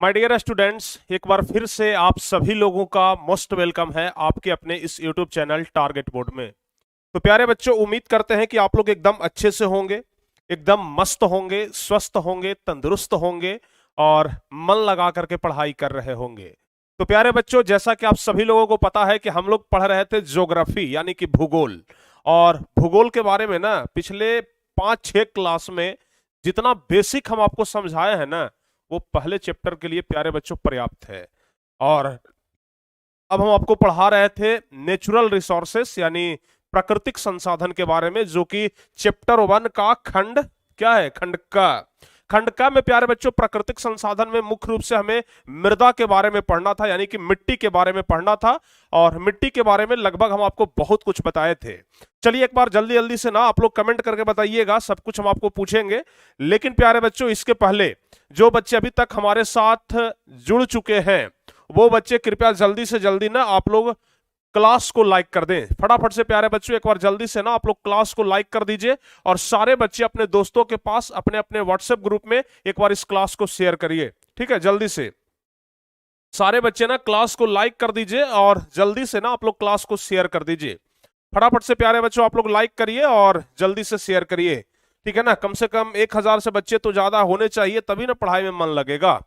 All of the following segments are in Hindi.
माय डियर स्टूडेंट्स, एक बार फिर से आप सभी लोगों का मोस्ट वेलकम है आपके अपने इस यूट्यूब चैनल टारगेट बोर्ड में। तो प्यारे बच्चों, उम्मीद करते हैं कि आप लोग एकदम अच्छे से होंगे, एकदम मस्त होंगे, स्वस्थ होंगे, तंदुरुस्त होंगे और मन लगा करके पढ़ाई कर रहे होंगे। तो प्यारे बच्चों, जैसा कि आप सभी लोगों को पता है कि हम लोग पढ़ रहे थे ज्योग्राफी यानी कि भूगोल। और भूगोल के बारे में ना पिछले 5-6 क्लास में जितना बेसिक हम आपको समझाए हैं ना, वो पहले चैप्टर के लिए प्यारे बच्चों पर्याप्त है। और अब हम आपको पढ़ा रहे थे नेचुरल रिसोर्सेस यानी प्राकृतिक संसाधन के बारे में, जो कि चैप्टर 1 का खंड क्या है, खंड का में प्यारे बच्चों प्राकृतिक संसाधन में मुख्य रूप से हमें मृदा के बारे में पढ़ना था, यानी कि मिट्टी के बारे में पढ़ना था। और मिट्टी के बारे में लगभग हम आपको बहुत कुछ बताए थे। चलिए एक बार जल्दी जल्दी से ना आप लोग कमेंट करके बताइएगा, सब कुछ हम आपको पूछेंगे। लेकिन प्यारे बच्चों, इसके पहले जो बच्चे अभी तक हमारे साथ जुड़ चुके हैं वो बच्चे कृपया जल्दी से जल्दी ना आप लोग क्लास को लाइक कर दें। फटाफट से प्यारे बच्चों, एक बार जल्दी से ना आप लोग क्लास को लाइक कर दीजिए और सारे बच्चे अपने दोस्तों के पास अपने अपने व्हाट्सएप ग्रुप में एक बार इस क्लास को शेयर करिए। ठीक है, जल्दी से सारे बच्चे ना क्लास को लाइक कर दीजिए और जल्दी से ना आप लोग क्लास को शेयर कर दीजिए। फटाफट से प्यारे बच्चों आप लोग लाइक करिए और जल्दी से शेयर करिए। ठीक है ना, कम से कम 1000 से बच्चे तो ज्यादा होने चाहिए, तभी ना पढ़ाई में मन लगेगा।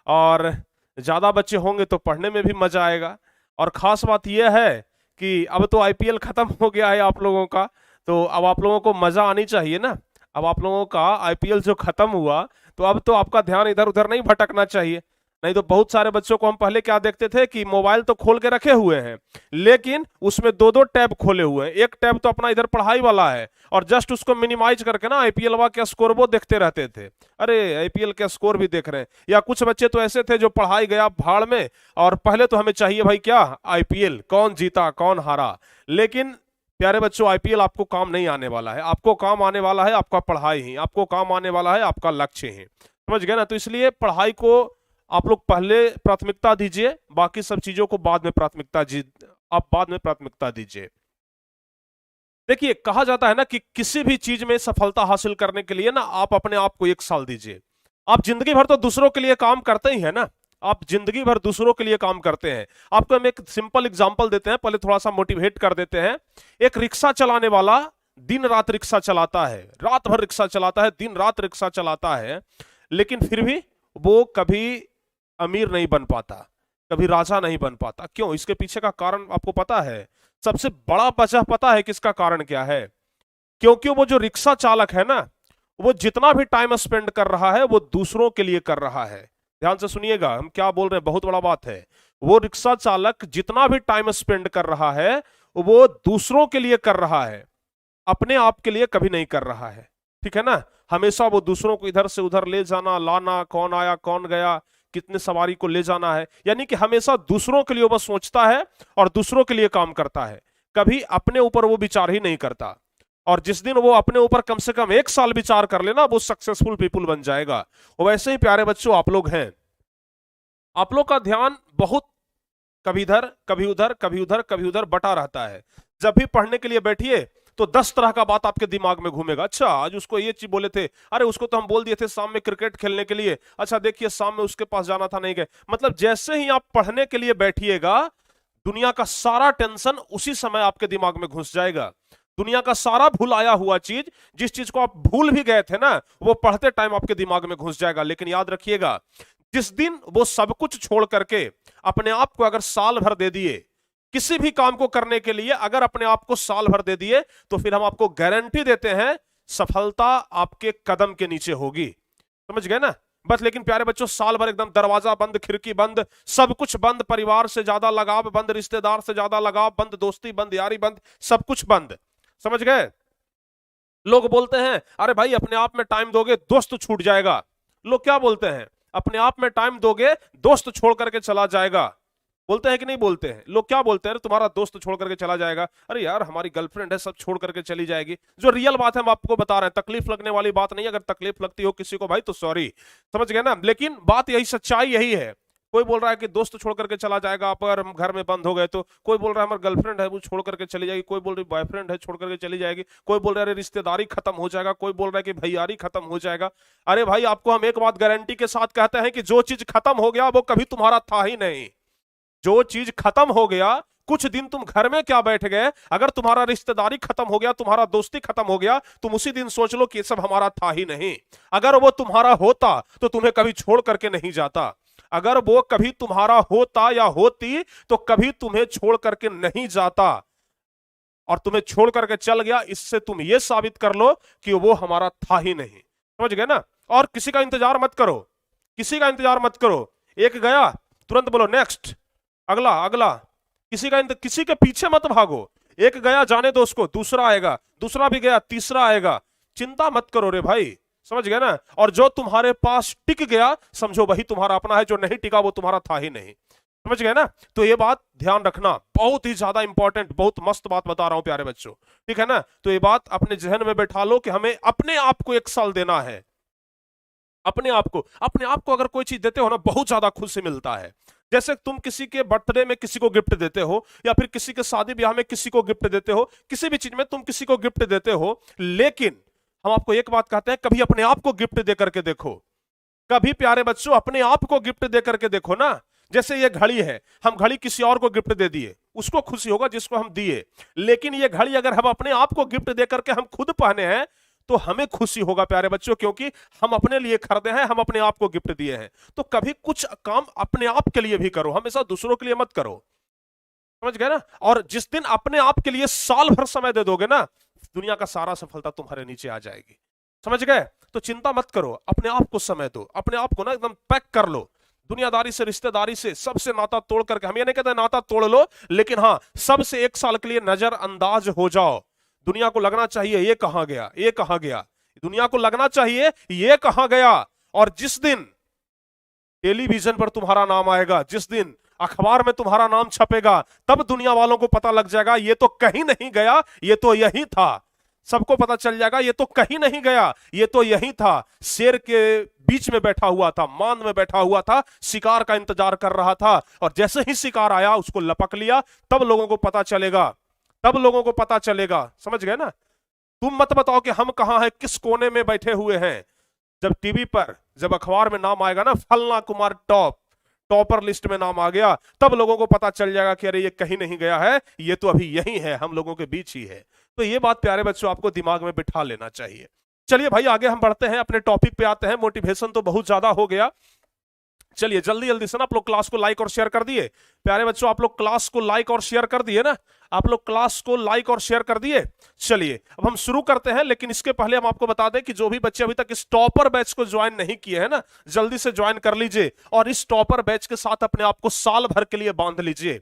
और ज्यादा बच्चे होंगे तो पढ़ने में भी मजा आएगा। और खास बात यह है कि अब तो आईपीएल खत्म हो गया है आप लोगों का, तो अब आप लोगों को मजा आनी चाहिए ना। अब आप लोगों का आईपीएल जो खत्म हुआ, तो अब तो आपका ध्यान इधर उधर नहीं भटकना चाहिए। नहीं तो बहुत सारे बच्चों को हम पहले क्या देखते थे कि मोबाइल तो खोल के रखे हुए हैं, लेकिन उसमें दो दो टैब खोले हुए हैं। एक टैब तो अपना इधर पढ़ाई वाला है और जस्ट उसको मिनिमाइज करके ना आईपीएल वा के स्कोर वो देखते रहते थे। अरे आईपीएल के स्कोर भी देख रहे हैं। या कुछ बच्चे तो ऐसे थे जो पढ़ाई गया भाड़ में, और पहले तो हमें चाहिए भाई क्या, आईपीएल कौन जीता कौन हारा। लेकिन प्यारे बच्चों, आईपीएल आपको काम नहीं आने वाला है। आपको काम आने वाला है आपका पढ़ाई ही, आपको काम आने वाला है आपका लक्ष्य ही। समझ गए ना? तो इसलिए पढ़ाई को आप लोग पहले प्राथमिकता दीजिए, बाकी सब चीजों को बाद में आप बाद में प्राथमिकता दीजिए। देखिए, कहा जाता है ना कि किसी भी चीज में सफलता हासिल करने के लिए ना आप अपने आप को 1 साल दीजिए। आप जिंदगी भर तो दूसरों के लिए काम करते ही है ना, आप जिंदगी भर दूसरों के लिए काम करते हैं। आपको हम एक सिंपल एग्जांपल देते हैं, पहले थोड़ा सा मोटिवेट कर देते हैं। एक रिक्शा चलाने वाला दिन रात रिक्शा चलाता है, रात भर रिक्शा चलाता है, दिन रात रिक्शा चलाता है, लेकिन फिर भी वो कभी अमीर नहीं बन पाता, कभी राजा नहीं बन पाता। क्यों? इसके पीछे का कारण आपको पता है? सबसे बड़ा वजह पता है किसका कारण क्या है? क्योंकि वो जो रिक्शा चालक है ना, वो जितना भी टाइम स्पेंड कर रहा है वो दूसरों के लिए कर रहा है। ध्यान से सुनिएगा हम क्या बोल रहे हैं, बहुत बड़ा बात है। वो रिक्शा चालक जितना भी टाइम स्पेंड कर रहा है वो दूसरों के लिए कर रहा है, अपने आप के लिए कभी नहीं कर रहा है। ठीक है ना? हमेशा वो दूसरों को इधर से उधर ले जाना लाना, कौन आया कौन गया, कितने सवारी को ले जाना है, यानी कि हमेशा दूसरों के लिए वो सोचता है और दूसरों के लिए काम करता है, कभी अपने ऊपर वो विचार ही नहीं करता। और जिस दिन वो अपने ऊपर कम से कम 1 साल विचार कर लेना, वो सक्सेसफुल पीपुल बन जाएगा। वैसे ही प्यारे बच्चों आप लोग हैं, आप लोग का ध्यान बहुत कभी इधर कभी उधर कभी उधर कभी उधर बटा रहता है। जब भी पढ़ने के लिए बैठिए तो 10 तरह का बात आपके दिमाग में घूमेगा। अच्छा, आज उसको ये चीज बोले थे, अरे उसको तो हम बोल दिए थे शाम में क्रिकेट खेलने के लिए, अच्छा देखिए शाम में उसके पास जाना था नहीं गए। मतलब जैसे ही आप पढ़ने के लिए बैठिएगा, दुनिया का सारा टेंशन उसी समय आपके दिमाग में घुस जाएगा। दुनिया का सारा भुलाया हुआ चीज, जिस चीज को आप भूल भी गए थे ना, वो पढ़ते टाइम आपके दिमाग में घुस जाएगा। लेकिन याद रखिएगा, जिस दिन वो सब कुछ छोड़ करके अपने आप को अगर साल भर दे दिए किसी भी काम को करने के लिए, अगर अपने आप को साल भर दे दिए, तो फिर हम आपको गारंटी देते हैं सफलता आपके कदम के नीचे होगी। समझ गए ना? बस लेकिन प्यारे बच्चों, साल भर एकदम दरवाजा बंद, खिड़की बंद, सब कुछ बंद, परिवार से ज्यादा लगाव बंद, रिश्तेदार से ज्यादा लगाव बंद, दोस्ती बंद, यारी बंद, सब कुछ बंद। समझ गए? लोग बोलते हैं अरे भाई अपने आप में टाइम दोगे दोस्त छूट जाएगा। लोग क्या बोलते हैं? अपने आप में टाइम दोगे दोस्त छोड़ करके चला जाएगा। बोलते हैं कि नहीं बोलते हैं? लोग क्या बोलते हैं? अरे तुम्हारा दोस्त छोड़ करके चला जाएगा, अरे यार हमारी गर्लफ्रेंड है सब छोड़ करके चली जाएगी। जो रियल बात है हम आपको बता रहे हैं, तकलीफ लगने वाली बात नहीं। अगर तकलीफ लगती हो किसी को भाई तो सॉरी। समझ गए ना? लेकिन बात यही, सच्चाई यही है। कोई बोल रहा है कि दोस्त छोड़ करके चला जाएगा पर हम घर में बंद हो गए तो, कोई बोल रहा है हमारी गर्लफ्रेंड है वो छोड़ करके चली जाएगी, कोई बोल रही बॉयफ्रेंड है छोड़ करके चली जाएगी, कोई बोल रहा है रिश्तेदारी खत्म हो जाएगा, कोई बोल रहा है कि भैयारी खत्म हो जाएगा। अरे भाई आपको हम एक बात गारंटी के साथ कहते हैं कि जो चीज खत्म हो गया वो कभी तुम्हारा था ही नहीं। जो चीज खत्म हो गया, कुछ दिन तुम घर में क्या बैठ गए, अगर तुम्हारा रिश्तेदारी खत्म हो गया, तुम्हारा दोस्ती खत्म हो गया, तुम उसी दिन सोच लो कि ये सब हमारा था ही नहीं। अगर वो तुम्हारा होता तो तुम्हें कभी छोड़ करके नहीं जाता। अगर वो कभी तुम्हारा होता या होती तो कभी तुम्हें छोड़ करके नहीं जाता, और तुम्हें छोड़ करके चल गया, इससे तुम ये साबित कर लो कि वो हमारा था ही नहीं। समझ गए ना? और किसी का इंतजार मत करो, किसी का इंतजार मत करो। एक गया तुरंत बोलो नेक्स्ट, अगला अगला, किसी के पीछे मत भागो। एक गया जाने दो उसको, दूसरा आएगा, दूसरा भी गया, तीसरा आएगा। चिंता मत करो रे भाई, समझ गए ना? और जो तुम्हारे पास टिक गया समझो वही तुम्हारा अपना है, जो नहीं टिका वो तुम्हारा था ही नहीं। समझ गए ना? तो ये बात ध्यान रखना, बहुत ही ज्यादा इंपॉर्टेंट, बहुत मस्त बात बता रहा हूं प्यारे बच्चों, ठीक है ना? तो ये बात अपने जहन में बैठा लो कि हमें अपने आप को 1 साल देना है। अपने आप को अगर कोई चीज देते हो ना, बहुत ज्यादा खुशी मिलता है। जैसे तुम किसी के बर्थडे में किसी को गिफ्ट देते हो, या फिर किसी के शादी ब्याह में किसी को गिफ्ट देते हो, किसी भी चीज में तुम किसी को गिफ्ट देते हो, लेकिन हम आपको एक बात कहते हैं, कभी अपने आप को गिफ्ट दे करके देखो। कभी प्यारे बच्चों अपने आप को गिफ्ट दे करके देखो ना। जैसे ये घड़ी है, हम घड़ी किसी और को गिफ्ट दे दिए, उसको खुशी होगा जिसको हम दिए, लेकिन ये घड़ी अगर हम अपने आप को गिफ्ट दे करके हम खुद पहने हैं तो हमें खुशी होगा प्यारे बच्चों, क्योंकि हम अपने लिए खरीदे हैं, हम अपने आप को गिफ्ट दिए हैं। तो कभी कुछ काम अपने आप के लिए भी करो, हमेशा दूसरों के लिए मत करो। समझ गए ना? और जिस दिन अपने आप के लिए साल भर समय दे दोगे ना, दुनिया का सारा सफलता तुम्हारे नीचे आ जाएगी। समझ गए? तो चिंता मत करो, अपने आप को समय दो, अपने आप को ना एकदम पैक कर लो। दुनियादारी से, रिश्तेदारी से, सबसे नाता तोड़ करके, हम ये नहीं कहते नाता तोड़ लो, लेकिन हाँ सबसे 1 साल के लिए नजरअंदाज हो जाओ। दुनिया को लगना चाहिए ये कहां गया, ये कहां गया, दुनिया को लगना चाहिए ये कहां गया। और जिस दिन टेलीविजन पर तुम्हारा नाम आएगा, जिस दिन अखबार में तुम्हारा नाम छपेगा, तब दुनिया वालों को पता लग जाएगा ये तो कहीं नहीं गया, ये तो यही था। सबको पता चल जाएगा ये तो कहीं नहीं गया, ये तो यही था। शेर के बीच में बैठा हुआ था, मान में बैठा हुआ था, शिकार का इंतजार कर रहा था, और जैसे ही शिकार आया उसको लपक लिया, तब लोगों को पता चलेगा, तब लोगों को पता चलेगा। समझ गए ना? तुम मत बताओ कि हम कहां हैं, किस कोने में बैठे हुए हैं। जब टीवी पर, जब अखबार में नाम आएगा ना, फलना कुमार टॉपर लिस्ट में नाम आ गया, तब लोगों को पता चल जाएगा कि अरे ये कहीं नहीं गया है, ये तो अभी यही है, हम लोगों के बीच ही है। तो ये बात प्यारे बच्चों आपको दिमाग में बिठा लेना चाहिए। चलिए भाई आगे हम बढ़ते हैं, अपने टॉपिक पे आते हैं। मोटिवेशन तो बहुत ज्यादा हो गया, चलिए जल्दी जल्दी से ना, आप लोग क्लास को लाइक और शेयर कर दिए प्यारे बच्चों? आप लोग क्लास को लाइक और शेयर कर दिए ना? आप लोग क्लास को लाइक और शेयर कर दिए? चलिए अब हम शुरू करते हैं, लेकिन इसके पहले हम आपको बता दें कि जो भी बच्चे अभी तक इस टॉपर बैच को ज्वाइन नहीं किए हैं ना, जल्दी से ज्वाइन कर लीजिए, और इस टॉपर बैच के साथ अपने आप को साल भर के लिए बांध लीजिए।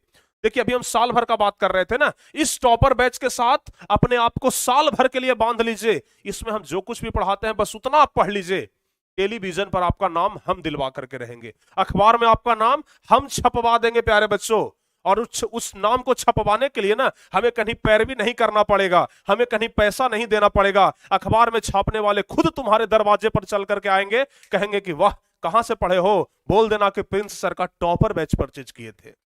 देखिए अभी हम साल भर का बात कर रहे थे ना, इस टॉपर बैच के साथ अपने आप को साल भर के लिए बांध लीजिए। इसमें हम जो कुछ भी पढ़ाते हैं बस उतना आप पढ़ लीजिए। टेलीविजन पर आपका नाम हम दिलवा करके रहेंगे, अखबार में आपका नाम हम छपवा देंगे प्यारे बच्चों। और उस नाम को छपवाने के लिए ना हमें कहीं पैरवी नहीं करना पड़ेगा, हमें कहीं पैसा नहीं देना पड़ेगा। अखबार में छापने वाले खुद तुम्हारे दरवाजे पर चल करके आएंगे, कहेंगे कि वाह कहां से पढ़े हो, बोल देना कि प्रिंस सर का टॉपर बैच परचेज किए थे।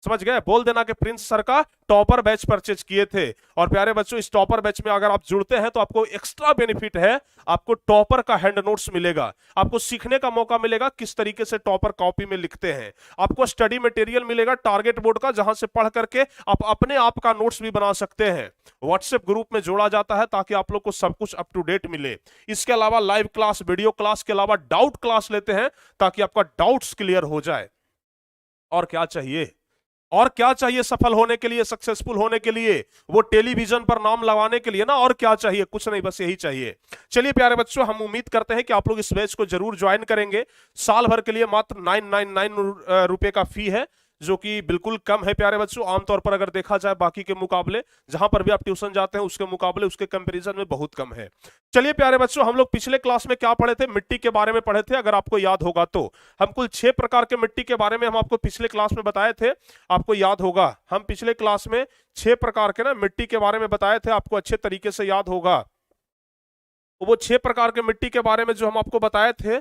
समझ गए? बोल देना कि प्रिंस सर का टॉपर बैच परचेज किए थे। और प्यारे बच्चों इस टॉपर बैच में अगर आप जुड़ते हैं तो आपको एक्स्ट्रा बेनिफिट है, आपको टॉपर का हैंड नोट्स मिलेगा, आपको सीखने का मौका मिलेगा किस तरीके से टॉपर कॉपी में लिखते हैं, आपको स्टडी मटेरियल मिलेगा टारगेट बोर्ड का, जहां से पढ़ करके आप अपने आप का नोट्स भी बना सकते हैं। व्हाट्सएप ग्रुप में जोड़ा जाता है ताकि आप लोग को सब कुछ अप टू डेट मिले। इसके अलावा लाइव क्लास, वीडियो क्लास के अलावा डाउट क्लास लेते हैं ताकि आपका डाउट्स क्लियर हो जाए। और क्या चाहिए, और क्या चाहिए सफल होने के लिए, सक्सेसफुल होने के लिए, वो टेलीविजन पर नाम लगाने के लिए ना, और क्या चाहिए? कुछ नहीं, बस यही चाहिए। चलिए प्यारे बच्चों हम उम्मीद करते हैं कि आप लोग इस बैच को जरूर ज्वाइन करेंगे। साल भर के लिए मात्र 999 रुपए का फी है, जो कि बिल्कुल कम है प्यारे बच्चों। आमतौर पर अगर देखा जाए बाकी के मुकाबले, जहां पर भी आप ट्यूशन जाते हैं उसके मुकाबले, उसके कंपैरिजन में बहुत कम है। चलिए प्यारे बच्चों हम लोग पिछले क्लास में क्या पढ़े थे? मिट्टी के बारे में पढ़े थे, अगर आपको याद होगा तो। हम कुल 6 प्रकार के मिट्टी के बारे में हम आपको पिछले क्लास में बताए थे, आपको याद होगा। हम पिछले क्लास में 6 प्रकार के ना मिट्टी के बारे में बताए थे, आपको अच्छे तरीके से याद होगा। वो 6 प्रकार के मिट्टी के बारे में जो हम आपको बताए थे,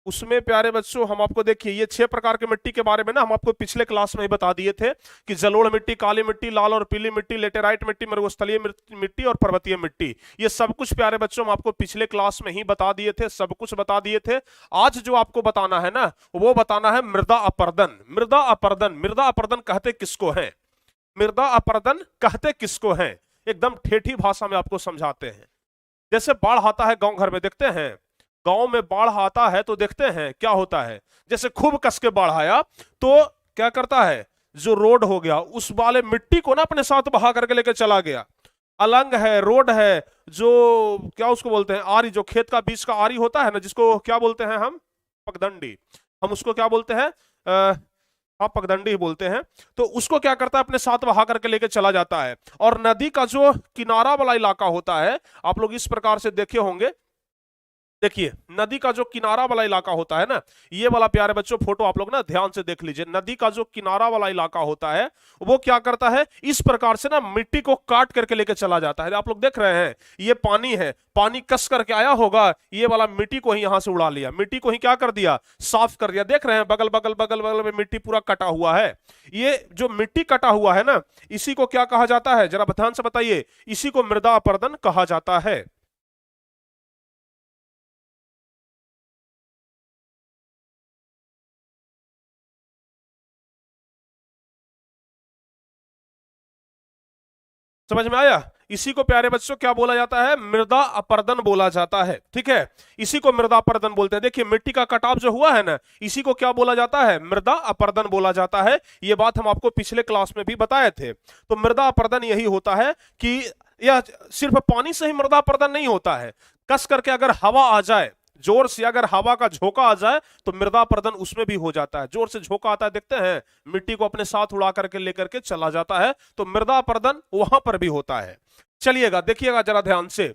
उसमें प्यारे बच्चों हम आपको देखिए ये 6 प्रकार के मिट्टी के बारे में ना हम आपको पिछले क्लास में ही बता दिए थे कि जलोढ़ मिट्टी, काली मिट्टी, लाल और पीली मिट्टी, लेटेराइट मिट्टी, मरुस्थलीय मिट्टी और पर्वतीय मिट्टी, ये सब कुछ प्यारे बच्चों हम आपको पिछले क्लास में ही बता दिए थे, सब कुछ बता दिए थे। आज जो आपको बताना है ना वो बताना है मृदा अपर्दन। मृदा अपर्दन, मृदा अपर्दन कहते किसको है? मृदा अपर्दन कहते किसको है? एकदम ठेठी भाषा में आपको समझाते हैं। जैसे बाढ़ आता है गांव घर में, देखते हैं गांव में बाढ़ आता है तो देखते हैं क्या होता है, जैसे खूब कस के बाढ़ आया तो क्या करता है, जो रोड हो गया उस वाले मिट्टी को ना अपने साथ बहा करके लेके चला गया। अलंग है, रोड है, जो क्या उसको बोलते हैं, आरी, जो खेत का बीच का आरी होता है ना, जिसको क्या बोलते हैं हम, पगडंडी, हम उसको क्या बोलते हैं, हाँ पगडंडी ही बोलते हैं। तो उसको क्या करता है, अपने साथ बहा करके लेके चला जाता है। और नदी का जो किनारा वाला इलाका होता है, आप लोग इस प्रकार से देखे होंगे, देखिए नदी का जो किनारा वाला इलाका होता है ना, ये वाला प्यारे बच्चों फोटो आप लोग ना ध्यान से देख लीजिए। नदी का जो किनारा वाला इलाका होता है वो क्या करता है, इस प्रकार से ना मिट्टी को काट करके लेके चला जाता है। आप लोग देख रहे हैं ये पानी है, पानी कस करके आया होगा, ये वाला मिट्टी को ही यहां से उड़ा लिया, मिट्टी को ही क्या कर दिया, साफ कर दिया। देख रहे हैं बगल बगल बगल बगल में मिट्टी पूरा कटा हुआ है। ये जो मिट्टी कटा हुआ है ना, इसी को क्या कहा जाता है, जरा ध्यान से बताइए, इसी को मृदा अपर्दन कहा जाता है। समझ में आया? इसी को प्यारे बच्चों क्या बोला जाता है, मृदा अपर्दन बोला जाता है। ठीक है, इसी को मृदा अपर्दन बोलते हैं। देखिए मिट्टी का कटाव जो हुआ है ना, इसी को क्या बोला जाता है, मृदा अपर्दन बोला जाता है। ये बात हम आपको पिछले क्लास में भी बताए थे। तो मृदा अपर्दन यही होता है कि यह सिर्फ पानी से ही मृदा अपर्दन नहीं होता है, कस करके अगर हवा आ जाए, जोर से अगर हवा का झोंका आ जाए तो मृदा अपर्दन उसमें भी हो जाता है। जोर से झोंका आता है, देखते हैं मिट्टी को अपने साथ उड़ा करके लेकर के चला जाता है, तो मृदा अपर्दन वहां पर भी होता है। चलिएगा देखिएगा जरा ध्यान से,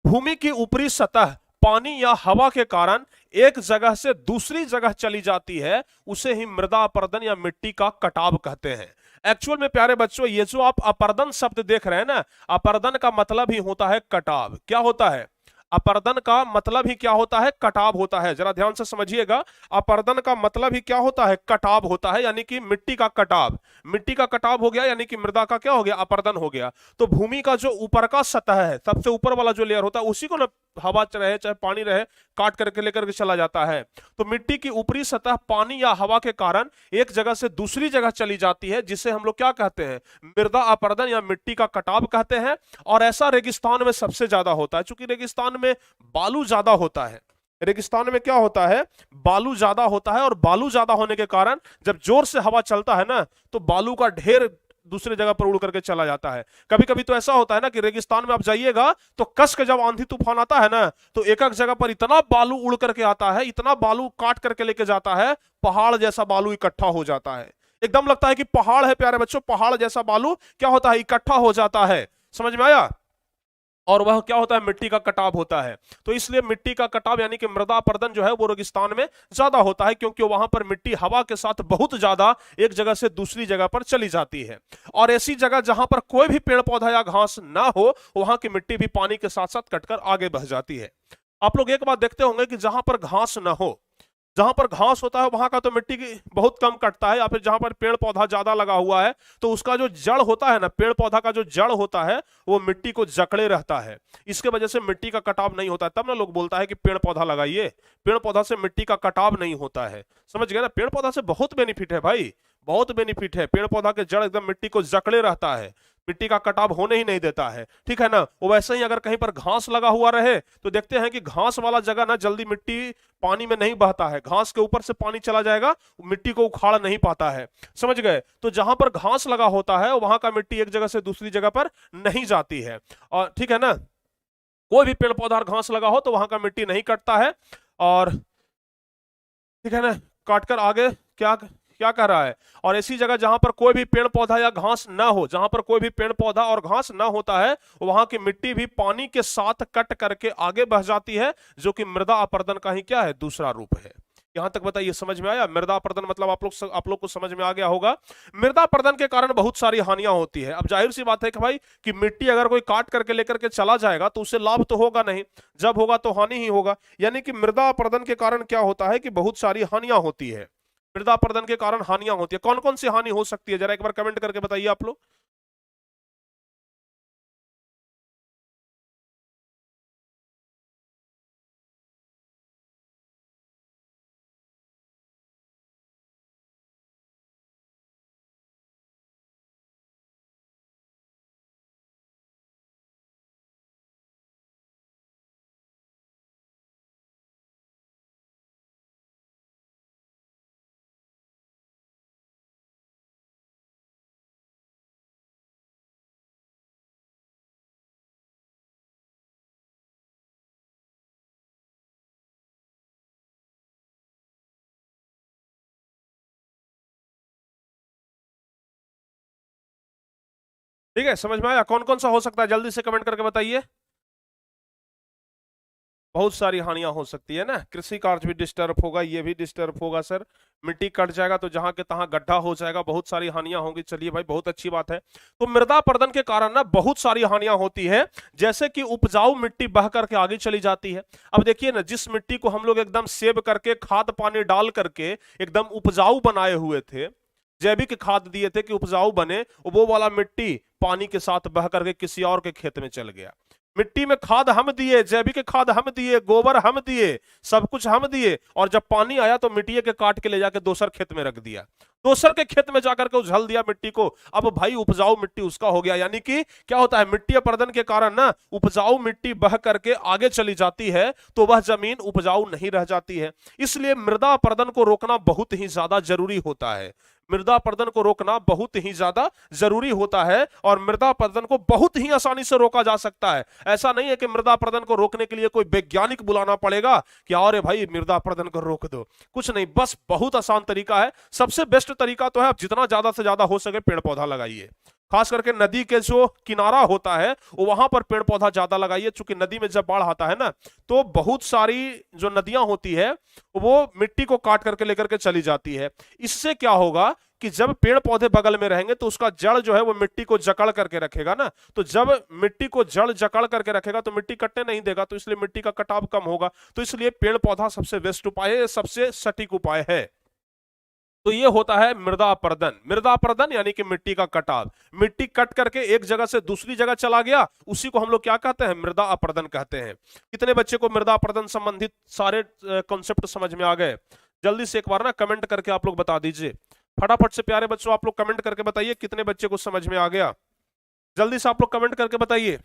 भूमि की ऊपरी सतह पानी या हवा के कारण एक जगह से दूसरी जगह चली जाती है, उसे ही मृदा अपर्दन या मिट्टी का कटाव कहते हैं। एक्चुअल में प्यारे बच्चों ये जो आप अपर्दन शब्द देख रहे हैं ना, अपर्दन का मतलब ही होता है कटाव। क्या होता है, अपर्दन का मतलब ही क्या होता है, कटाव होता है। जरा ध्यान से समझिएगा, अपर्दन का मतलब ही क्या होता है, कटाव होता है, यानी कि मिट्टी का कटाव। मिट्टी का कटाव हो गया यानी कि मृदा का क्या हो गया, अपर्दन हो गया। तो भूमि का जो ऊपर का सतह है, सबसे ऊपर वाला जो लेयर होता है, उसी को ना हवा रहे चाहे पानी रहे काट करके लेकर के चला जाता है। तो मिट्टी की ऊपरी सतह पानी या हवा के कारण एक जगह से दूसरी जगह चली जाती है, जिसे हम लोग क्या कहते हैं, मृदा अपर्दन या मिट्टी का कटाव कहते हैं। और ऐसा रेगिस्तान में सबसे ज्यादा होता है, क्योंकि रेगिस्तान में बालू ज्यादा होता है। रेगिस्तान में क्या होता है, बालू ज्यादा होता है, और बालू ज्यादा होने के कारण जब जोर से हवा चलता है ना, तो बालू का ढेर दूसरी जगह पर उड़ करके चला जाता है। कभी कभी तो ऐसा होता है ना कि रेगिस्तान में आप जाइएगा तो कस के जब आंधी तूफान आता है ना, तो एक एक जगह पर इतना बालू उड़ करके आता है, इतना बालू काट करके लेके जाता है, पहाड़ जैसा बालू इकट्ठा हो जाता है। एकदम लगता है कि पहाड़ है प्यारे बच्चों, पहाड़ जैसा बालू क्या होता है, इकट्ठा हो जाता है। समझ में आया? और वह क्या होता है, मिट्टी का कटाव होता है। तो इसलिए मिट्टी का कटाव यानी कि मृदा अपर्दन जो है वो रेगिस्तान में ज्यादा होता है, क्योंकि वहां पर मिट्टी हवा के साथ बहुत ज्यादा एक जगह से दूसरी जगह पर चली जाती है। और ऐसी जगह जहां पर कोई भी पेड़ पौधा या घास ना हो, वहां की मिट्टी भी पानी के साथ साथ कटकर आगे बह जाती है। आप लोग एक बात देखते होंगे कि जहां पर घास ना हो, जहां पर घास होता है वहां का तो मिट्टी की बहुत कम कटता है, या फिर जहां पर पेड़ पौधा ज्यादा लगा हुआ है तो उसका जो जड़ होता है ना, पेड़ पौधा का जो जड़ होता है वो मिट्टी को जकड़े रहता है। इसके वजह से मिट्टी का कटाव नहीं होता है। तब ना लोग बोलता है कि पेड़ पौधा लगाइए, पेड़ पौधा से मिट्टी का कटाव नहीं होता है। समझ गए ना, पेड़ पौधा से बहुत बेनिफिट है भाई, बहुत बेनिफिट है। पेड़ पौधा के जड़ एकदम मिट्टी को जकड़े रहता है, मिट्टी का कटाव होने ही नहीं देता है। ठीक है ना, वो वैसे ही अगर कहीं पर घास लगा हुआ रहे तो देखते हैं कि घास वाला जगह ना जल्दी मिट्टी पानी में नहीं बहता है, घास के ऊपर से पानी चला जाएगा, मिट्टी को उखाड़ नहीं पाता है। समझ गए? तो जहां पर घास लगा होता है वहां का मिट्टी एक जगह से दूसरी जगह पर नहीं जाती है। और ठीक है ना, कोई भी पेड़ पौधा और घास लगा हो तो वहां का मिट्टी नहीं कटता है। और ठीक है ना, काटकर आगे क्या क्या कह रहा है, और ऐसी जगह जहां पर कोई भी पेड़ पौधा या घास ना हो, जहां पर कोई भी पेड़ पौधा और घास ना होता है, वहां की मिट्टी भी पानी के साथ कट करके आगे बह जाती है, जो कि मृदा अपर्दन का ही क्या है, दूसरा रूप है। यहां तक बताइए, समझ में आया? मृदा अपरदन मतलब आप लोग को समझ में आ गया होगा। मृदा अपरदन के कारण बहुत सारी हानियां होती है। अब जाहिर सी बात है कि भाई कि मिट्टी अगर कोई काट करके लेकर के चला जाएगा तो उसे लाभ तो होगा नहीं, जब होगा तो हानि ही होगा। यानी कि मृदा अपरदन के कारण क्या होता है कि बहुत सारी हानियां होती है। मृदा अपरदन के कारण हानियां होती है। कौन कौन सी हानि हो सकती है, जरा एक बार कमेंट करके बताइए आप लोग। ठीक है, समझ में आया? कौन कौन सा हो सकता है, जल्दी से कमेंट करके बताइए। बहुत सारी हानियां हो सकती है ना, कृषि कार्य भी डिस्टर्ब होगा, ये भी डिस्टर्ब होगा सर। मिट्टी कट जाएगा तो जहां के तहां गड्ढा हो जाएगा, बहुत सारी हानियां होंगी। चलिए भाई, बहुत अच्छी बात है। तो मृदा अपरदन के कारण ना बहुत सारी हानियां होती है, जैसे कि उपजाऊ मिट्टी बह करके आगे चली जाती है। अब देखिए ना, जिस मिट्टी को हम लोग एकदम सेव करके खाद पानी डाल करके एकदम उपजाऊ बनाए हुए थे, जैविक खाद दिए थे कि उपजाऊ बने, वो वाला मिट्टी पानी के साथ बह करके किसी और के खेत में चल गया। मिट्टी में खाद हम दिए, जैविक खाद हम दिए, गोबर हम दिए, सब कुछ हम दिए, और जब पानी आया तो मिट्टी के काट के ले जाके दोसर खेत में रख दिया, दोसर के खेत में जाकर के उझल दिया मिट्टी को। अब भाई उपजाऊ मिट्टी उसका हो गया। यानी कि क्या होता है, मिट्टी अपरदन के कारण ना उपजाऊ मिट्टी बह करके आगे चली जाती है, तो वह जमीन उपजाऊ नहीं रह जाती है। इसलिए मृदा अपरदन को रोकना बहुत ही ज्यादा जरूरी होता है। मृदा अपरदन को रोकना बहुत ही ज्यादा जरूरी होता है, और मृदा अपरदन को बहुत ही आसानी से रोका जा सकता है। ऐसा नहीं है कि मृदा अपरदन को रोकने के लिए कोई वैज्ञानिक बुलाना पड़ेगा कि अरे भाई मृदा अपरदन को रोक दो, कुछ नहीं, बस बहुत आसान तरीका है। सबसे बेस्ट तरीका तो है, आप जितना ज्यादा से ज्यादा हो सके पेड़ पौधा लगाइए। खास करके नदी के जो किनारा होता है वो वहां पर पेड़ पौधा ज्यादा लगाइए, क्योंकि नदी में जब बाढ़ आता है ना, तो बहुत सारी जो नदियां होती है वो मिट्टी को काट करके लेकर के चली जाती है। इससे क्या होगा कि जब पेड़ पौधे बगल में रहेंगे तो उसका जड़ जो है वो मिट्टी को जकड़ करके रखेगा ना, तो जब मिट्टी को जड़ जकड़ करके रखेगा तो मिट्टी कटने नहीं देगा, तो इसलिए मिट्टी का कटाव कम होगा। तो इसलिए पेड़ पौधा सबसे बेस्ट उपाय है, सबसे सटीक उपाय है। तो ये होता है मृदा अपरदन। मृदा अपरदन यानी कि मिट्टी का कटाव। मिट्टी कट करके एक जगह से दूसरी जगह चला गया, उसी को हम लोग क्या कहते हैं, मृदा अपरदन कहते हैं। कितने बच्चे को मृदा अपरदन संबंधित सारे कॉन्सेप्ट समझ में आ गए? जल्दी से एक बार ना कमेंट करके आप लोग बता दीजिए। फटाफट से प्यारे बच्चों, आप लोग कमेंट करके बताइए कितने बच्चे को समझ में आ गया। जल्दी से आप लोग कमेंट करके बताइए,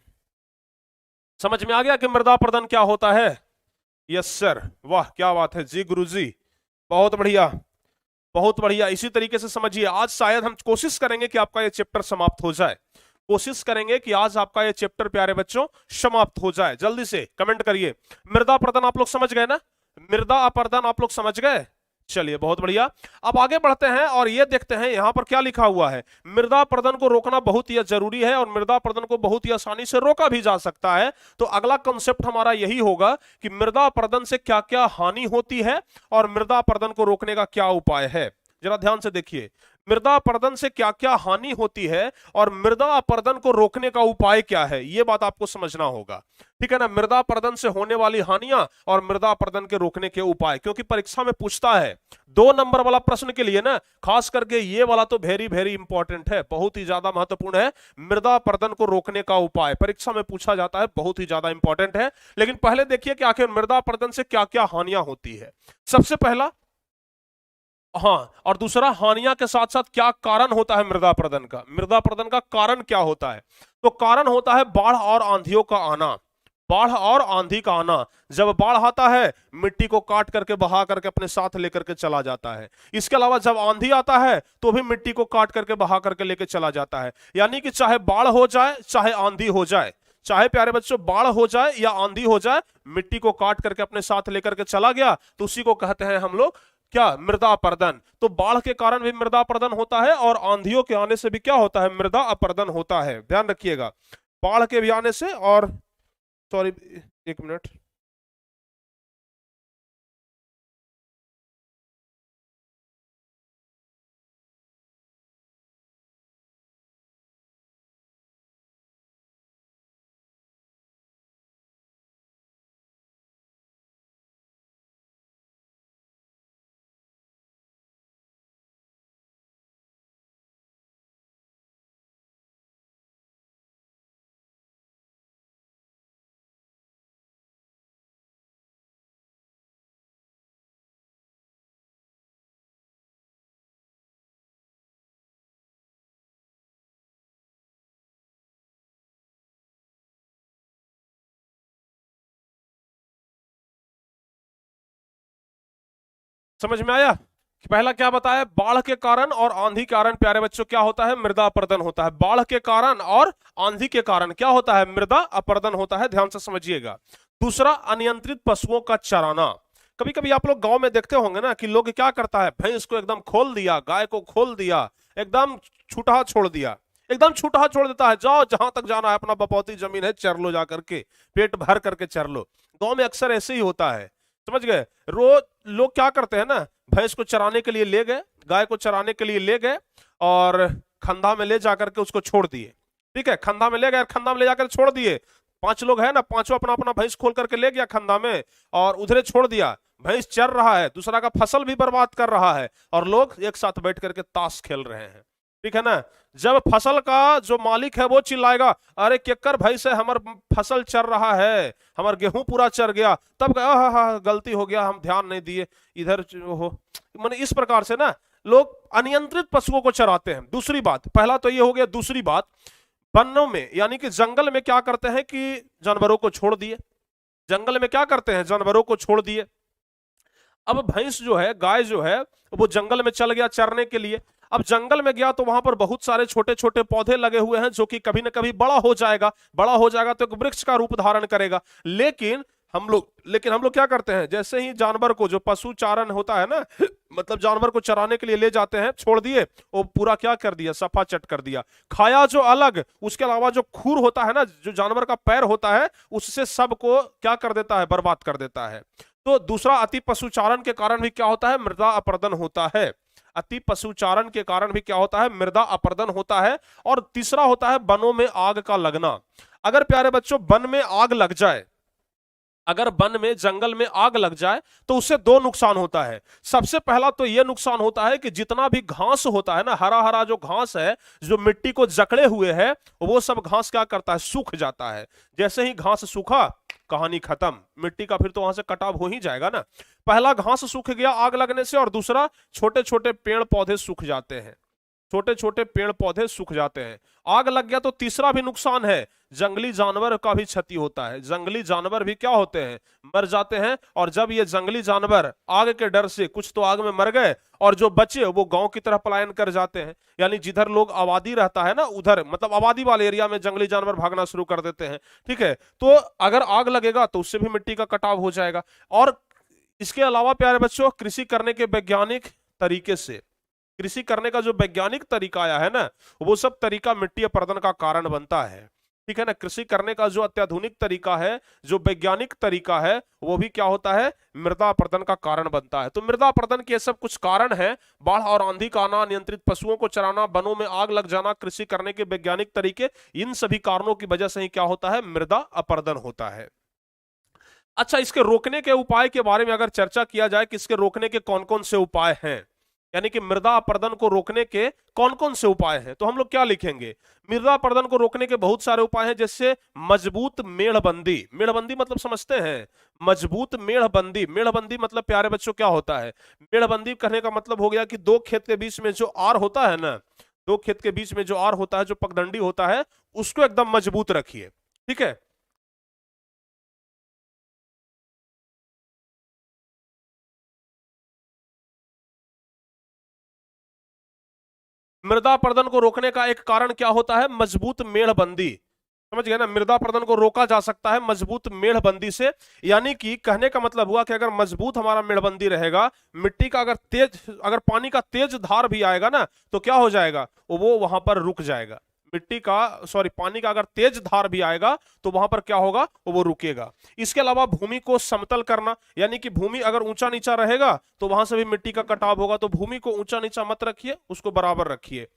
समझ में आ गया कि मृदा अपरदन क्या होता है? यस सर, वाह क्या बात है जी गुरुजी, बहुत बढ़िया, बहुत बढ़िया। इसी तरीके से समझिए, आज शायद हम कोशिश करेंगे कि आपका ये चैप्टर समाप्त हो जाए। कोशिश करेंगे कि आज आपका ये चैप्टर प्यारे बच्चों समाप्त हो जाए। जल्दी से कमेंट करिए। मृदा अपरदन आप लोग समझ गए ना? मृदा अपरदन आप लोग समझ गए? चलिए बहुत बढ़िया। अब आगे बढ़ते हैं और ये देखते हैं यहां पर क्या लिखा हुआ है। मृदा अपरदन को रोकना बहुत ही जरूरी है, और मृदा अपरदन को बहुत ही आसानी से रोका भी जा सकता है। तो अगला कॉन्सेप्ट हमारा यही होगा कि मृदा अपरदन से क्या क्या हानि होती है और मृदा अपरदन को रोकने का क्या उपाय है। जरा ध्यान से देखिए, मृदा अपरदन से क्या क्या हानि होती है और मृदा अपरदन को रोकने का उपाय क्या है, यह बात आपको समझना होगा। ठीक है ना, मृदा अपरदन से होने वाली हानियां और मृदा अपरदन के रोकने के उपाय, क्योंकि परीक्षा में पूछता है 2 नंबर वाला प्रश्न के लिए ना, खास करके ये वाला तो वेरी वेरी इंपॉर्टेंट है, बहुत ही ज्यादा महत्वपूर्ण है। मृदा अपरदन को रोकने का उपाय परीक्षा में पूछा जाता है, बहुत ही ज्यादा इंपॉर्टेंट है। लेकिन पहले देखिए कि आखिर मृदा अपरदन से क्या क्या हानियां होती है। सबसे पहला, हाँ, और दूसरा हानियां के साथ साथ क्या कारण होता है मृदा अपरदन का। मृदा अपरदन का कारण क्या होता है? तो कारण होता है बाढ़ और आंधियों का आना। बाढ़ और आंधी का आना, जब बाढ़ आता है मिट्टी को काट करके बहा करके अपने साथ लेकर के चला जाता है। इसके अलावा जब आंधी आता है तो भी मिट्टी को काट करके बहा करके लेकर चला जाता है। यानी कि चाहे बाढ़ हो जाए चाहे आंधी हो जाए, चाहे प्यारे बच्चों बाढ़ हो जाए या आंधी हो जाए, मिट्टी को काट करके अपने साथ लेकर के चला गया, तो उसी को कहते हैं हम लोग क्या, मृदा अपरदन। तो बाढ़ के कारण भी मृदा अपरदन होता है और आंधियों के आने से भी क्या होता है, मृदा अपरदन होता है। ध्यान रखिएगा, बाढ़ के भी आने से, और सॉरी 1 मिनट, समझ में आया कि पहला क्या बताया, बाढ़ के कारण और आंधी के कारण प्यारे बच्चों क्या होता है, मृदा अपरदन होता है। बाढ़ के कारण और आंधी के कारण क्या होता है, मृदा अपरदन होता है, ध्यान से समझिएगा। दूसरा, अनियंत्रित पशुओं का चराना। कभी कभी आप लोग गांव में देखते होंगे ना कि लोग क्या करता है, भैंस को एकदम खोल दिया, गाय को खोल दिया, एकदम छूटा छोड़ दिया, एकदम छूटा छोड़ देता है, जाओ जहां तक जाना है, अपना बपौती जमीन है, चर लो, जा करके पेट भर करके चर लो। गांव में अक्सर ऐसे ही होता है, समझ गए। रोज लोग क्या करते हैं ना, भैंस को चराने के लिए ले गए, गाय को चराने के लिए ले गए और खंधा में ले जाकर के उसको छोड़ दिए। ठीक है, खंधा में ले गए, खंधा में ले जाकर छोड़ दिए। 5 लोग है ना, पांचों अपना अपना भैंस खोल करके ले गया खंधा में और उधरे छोड़ दिया। भैंस चर रहा है, दूसरा का फसल भी बर्बाद कर रहा है और लोग एक साथ बैठ करके ताश खेल रहे हैं। ठीक है ना, जब फसल का जो मालिक है वो चिल्लाएगा, अरे केकर भैंस है, हमार फसल चर रहा है, हमार गेहूं पूरा चर गया, तब हाँ गलती हो गया, हम ध्यान नहीं दिए इधर हो। माने इस प्रकार से ना लोग अनियंत्रित पशुओं को चराते हैं। दूसरी बात, पहला तो ये हो गया, दूसरी बात, वनों में यानी कि जंगल में क्या करते हैं कि जानवरों को छोड़ दिए। जंगल में क्या करते हैं, जानवरों को छोड़ दिए। अब भैंस जो है, गाय जो है, वो जंगल में चल गया चरने के लिए। अब जंगल में गया तो वहां पर बहुत सारे छोटे छोटे पौधे लगे हुए हैं जो कि कभी ना कभी बड़ा हो जाएगा, बड़ा हो जाएगा तो एक वृक्ष का रूप धारण करेगा। लेकिन हम लोग क्या करते हैं, जैसे ही जानवर को, जो पशु चारण होता है ना, मतलब जानवर को चराने के लिए ले जाते हैं, छोड़ दिए, वो पूरा क्या कर दिया, सफा चट कर दिया, खाया जो अलग, उसके अलावा जो खूर होता है ना, जो जानवर का पैर होता है, उससे सबको क्या कर देता है, बर्बाद कर देता है। तो दूसरा, अति पशुचारण के कारण भी क्या होता है, मृदा अपरदन होता है। अति पशुचारण के कारण भी क्या होता है, मृदा अपरदन होता है। और तीसरा होता है वनों में आग का लगना। अगर प्यारे बच्चों वन में आग लग जाए, अगर वन में, जंगल में आग लग जाए तो उससे दो नुकसान होता है। सबसे पहला तो यह नुकसान होता है कि जितना भी घास होता है ना, हरा हरा जो घास है, जो मिट्टी को जकड़े हुए है, वो सब घास क्या करता है, सूख जाता है। जैसे ही घास सूखा, कहानी खत्म, मिट्टी का फिर तो वहां से कटाव हो ही जाएगा ना। पहला घास सूख गया आग लगने से, और दूसरा छोटे छोटे पेड़ पौधे सूख जाते हैं, छोटे छोटे पेड़ पौधे सूख जाते हैं। आग लग गया तो तीसरा भी नुकसान है, जंगली जानवर का भी क्षति होता है। जंगली जानवर भी क्या होते हैं, मर जाते हैं। और जब ये जंगली जानवर आग के डर से, कुछ तो आग में मर गए और जो बचे वो गांव की तरफ पलायन कर जाते हैं। यानी जिधर लोग आबादी रहता है ना, उधर मतलब आबादी वाले एरिया में जंगली जानवर भागना शुरू कर देते हैं। ठीक है, तो अगर आग लगेगा तो उससे भी मिट्टी का कटाव हो जाएगा। और इसके अलावा प्यारे बच्चों, कृषि करने के वैज्ञानिक तरीके से, कृषि करने का जो वैज्ञानिक तरीका आया है ना, वो सब तरीका मिट्टी अपरदन का कारण बनता है। ठीक है ना, कृषि करने का जो अत्याधुनिक तरीका है, जो वैज्ञानिक तरीका है, वो भी क्या होता है, मृदा अपरदन का कारण बनता है। तो मृदा अपरदन के सब कुछ कारण है, बाढ़ और आंधी का आना, नियंत्रित पशुओं को चराना, वनों में आग लग जाना, कृषि करने के वैज्ञानिक तरीके, इन सभी कारणों की वजह से ही क्या होता है, मृदा अपरदन होता है। अच्छा, इसके रोकने के उपाय के बारे में अगर चर्चा किया जाए कि इसके रोकने के कौन कौन से उपाय हैं, यानी कि मृदा अपरदन को रोकने के कौन कौन से उपाय हैं, तो हम लोग क्या लिखेंगे, मृदा अपरदन को रोकने के बहुत सारे उपाय हैं। जैसे मजबूत मेढ़बंदी। मेढ़बंदी मतलब समझते हैं, मजबूत मेढ़बंदी। मेढ़बंदी मतलब प्यारे बच्चों क्या होता है, मेढ़बंदी कहने का मतलब हो गया कि दो खेत के बीच में जो आर होता है ना, दो खेत के बीच में जो आर होता है, जो पगडंडी होता है, उसको एकदम मजबूत रखिए। ठीक है, मृदा अपरदन को रोकने का एक कारण क्या होता है, मजबूत मेढ़बंदी। समझ गए ना, मृदा अपरदन को रोका जा सकता है मजबूत मेढ़बंदी से। यानी कि कहने का मतलब हुआ कि अगर मजबूत हमारा मेढ़बंदी रहेगा, मिट्टी का अगर पानी का तेज धार भी आएगा ना, तो क्या हो जाएगा, वो वहां पर रुक जाएगा। मिट्टी का, सॉरी, पानी का अगर तेज धार भी आएगा तो वहां पर क्या होगा, वो रुकेगा। इसके अलावा भूमि को समतल करना, यानी कि भूमि अगर ऊंचा नीचा रहेगा तो वहां से भी मिट्टी का कटाव होगा। तो भूमि को ऊंचा नीचा मत रखिए, उसको बराबर रखिए।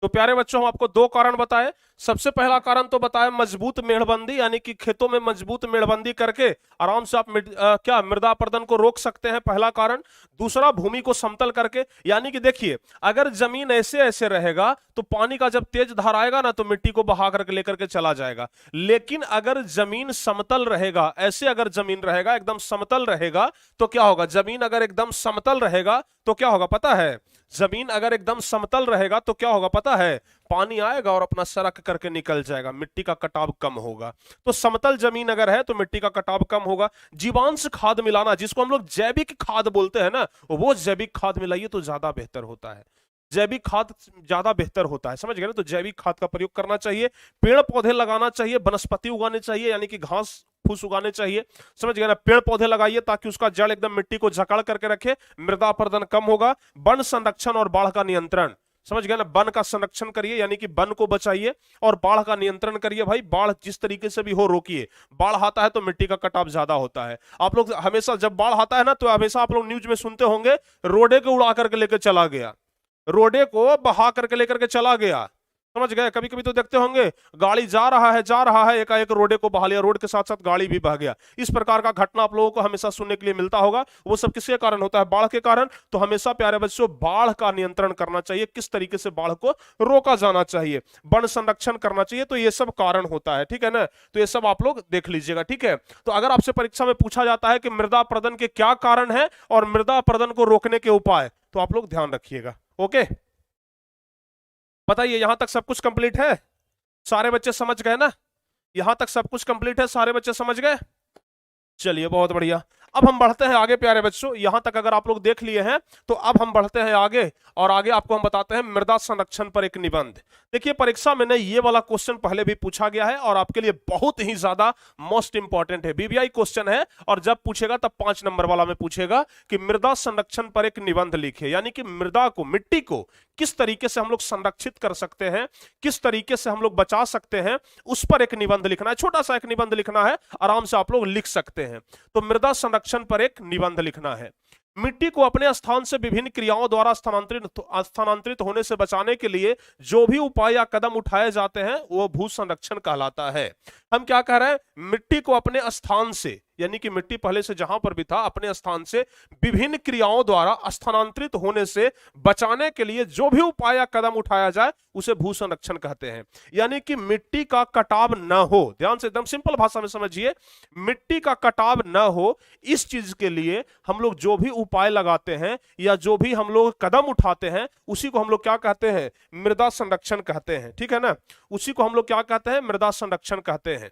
तो प्यारे बच्चों, हम आपको दो कारण बताए। सबसे पहला कारण तो बताया मजबूत मेड़बंदी, यानी कि खेतों में मजबूत मेड़बंदी करके आराम से आप क्या मृदा अपरदन को रोक सकते हैं, पहला कारण। दूसरा, भूमि को समतल करके, यानी कि देखिए अगर जमीन ऐसे ऐसे रहेगा तो पानी का जब तेज धार आएगा ना तो मिट्टी को बहा करके लेकर के चला जाएगा। लेकिन अगर जमीन समतल रहेगा, ऐसे अगर जमीन रहेगा एकदम समतल रहेगा तो क्या होगा, जमीन अगर एकदम समतल रहेगा तो क्या होगा पता है, जमीन अगर एकदम समतल रहेगा तो क्या होगा पता है, पानी आएगा और अपना सरक करके निकल जाएगा, मिट्टी का कटाव कम होगा। तो समतल जमीन अगर है तो मिट्टी का कटाव कम होगा। जीवांश खाद मिलाना, जिसको हम लोग जैविक खाद बोलते हैं ना, वो जैविक खाद मिलाइए तो ज्यादा बेहतर होता है, जैविक खाद ज्यादा बेहतर होता है, समझ गए ना। तो जैविक खाद का प्रयोग करना चाहिए, पेड़ पौधे लगाना चाहिए, वनस्पति उगाने चाहिए, यानी कि घास फूस उगाने चाहिए, समझ गए ना। पेड़ पौधे लगाइए ताकि उसका जड़ एकदम मिट्टी को जकड़ करके रखे, मृदा अपरदन कम होगा। वन संरक्षण और बाढ़ का नियंत्रण, समझ गए ना, वन का संरक्षण करिए, यानी कि वन को बचाइए, और बाढ़ का नियंत्रण करिए। भाई बाढ़ जिस तरीके से भी हो रोकिए, बाढ़ आता है तो मिट्टी का कटाव ज्यादा होता है। आप लोग हमेशा जब बाढ़ आता है ना तो हमेशा आप लोग न्यूज में सुनते होंगे, रोडे को उड़ा करके लेकर चला गया, रोडे को बहा करके लेकर के चला गया, समझ गए। कभी कभी तो देखते होंगे गाड़ी जा रहा है, एकाएक रोडे को बहा लिया, रोड के साथ साथ गाड़ी भी बह गया। इस प्रकार का घटना आप लोगों को हमेशा सुनने के लिए मिलता होगा। वो सब किसके कारण होता है, बाढ़ के कारण। तो हमेशा प्यारे बच्चों बाढ़ का नियंत्रण करना चाहिए, किस तरीके से बाढ़ को रोका जाना चाहिए, वन संरक्षण करना चाहिए, तो ये सब कारण होता है, ठीक है ना। तो ये सब आप लोग देख लीजिएगा, ठीक है। तो अगर आपसे परीक्षा में पूछा जाता है कि मृदा अपरदन के क्या कारण है और मृदा अपरदन को रोकने के उपाय, तो आप लोग ध्यान रखिएगा। ओके, बताइए यहां तक सब कुछ कंप्लीट है, सारे बच्चे समझ गए ना, यहां तक सब कुछ कंप्लीट है, सारे बच्चे समझ गए। चलिए बहुत बढ़िया। अब हम बढ़ते हैं आगे प्यारे बच्चों, यहां तक अगर आप लोग देख लिए हैं तो अब हम बढ़ते हैं आगे, और आगे आपको हम बताते हैं मृदा संरक्षण पर एक निबंध। देखिए परीक्षा में ये वाला क्वेश्चन पहले भी पूछा गया है और आपके लिए बहुत ही ज्यादा मोस्ट इंपॉर्टेंट है, बीबीआई क्वेश्चन है, और जब पूछेगा तब 5 नंबर वाला में पूछेगा कि मृदा संरक्षण पर एक निबंध लिखे, यानी कि मृदा को, मिट्टी को किस तरीके से हम लोग संरक्षित कर सकते हैं, किस तरीके से हम लोग बचा सकते हैं, उस पर एक निबंध लिखना है। छोटा सा एक निबंध लिखना है, आराम से आप लोग लिख सकते हैं। तो मृदा संरक्षण पर एक निबंध लिखना है। मिट्टी को अपने स्थान से विभिन्न क्रियाओं द्वारा स्थानांतरित होने से बचाने के लिए जो भी उपाय या कदम उठाए जाते हैं वो भू संरक्षण कहलाता है। हम क्या कह रहे हैं, मिट्टी को अपने स्थान से, यानी कि मिट्टी पहले से जहां पर भी था अपने स्थान से विभिन्न क्रियाओं द्वारा स्थानांतरित होने से बचाने के लिए जो भी उपाय या कदम उठाया जाए उसे भू संरक्षण कहते हैं। यानी कि मिट्टी का कटाव न हो, ध्यान से एकदम सिंपल भाषा में समझिए, मिट्टी का कटाव न हो, इस चीज के लिए हम लोग जो भी उपाय लगाते हैं या जो भी हम लोग कदम उठाते हैं उसी को हम लोग क्या कहते हैं, मृदा संरक्षण कहते हैं, ठीक है ना। उसी को हम लोग क्या कहते हैं, मृदा संरक्षण कहते हैं।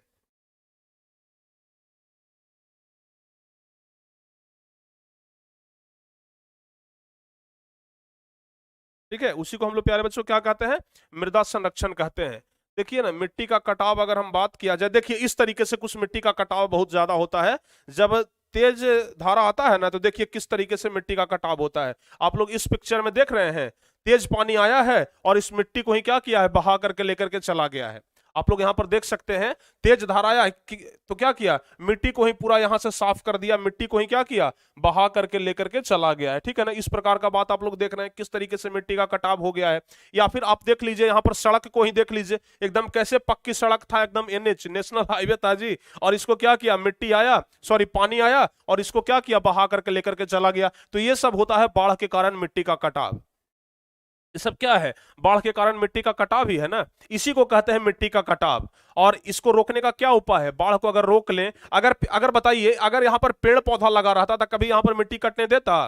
ठीक है, उसी को हम लोग प्यारे बच्चों क्या कहते हैं, मृदा संरक्षण कहते हैं। देखिए ना, मिट्टी का कटाव अगर हम बात किया जाए, देखिए इस तरीके से कुछ मिट्टी का कटाव बहुत ज्यादा होता है। जब तेज धारा आता है ना तो देखिए किस तरीके से मिट्टी का कटाव होता है। आप लोग इस पिक्चर में देख रहे हैं, तेज पानी आया है और इस मिट्टी को ही क्या किया है, बहा करके लेकर के चला गया है। आप लोग यहां पर देख सकते हैं, तेज धारा आया तो क्या किया, मिट्टी को ही पूरा यहां से साफ कर दिया, मिट्टी को ही क्या किया, बहा करके लेकर के चला गया है, ठीक है ना। इस प्रकार का बात आप लोग देख रहे हैं, किस तरीके से मिट्टी का कटाव हो गया है। या फिर आप देख लीजिए यहां पर सड़क को ही देख लीजिए, एकदम कैसे पक्की सड़क था, एकदम एनएच, नेशनल हाईवे था जी, और इसको क्या किया, मिट्टी आया, सॉरी पानी आया और इसको क्या किया, बहा करके लेकर के चला गया। तो ये सब होता है बाढ़ के कारण मिट्टी का कटाव। ये सब क्या है, बाढ़ के कारण मिट्टी का कटाव ही है ना, इसी को कहते हैं मिट्टी का कटाव। और इसको रोकने का क्या उपाय है, बाढ़ को अगर रोक लें, अगर अगर बताइए, अगर यहां पर पेड़ पौधा लगा रहता था कभी यहां पर मिट्टी कटने देता,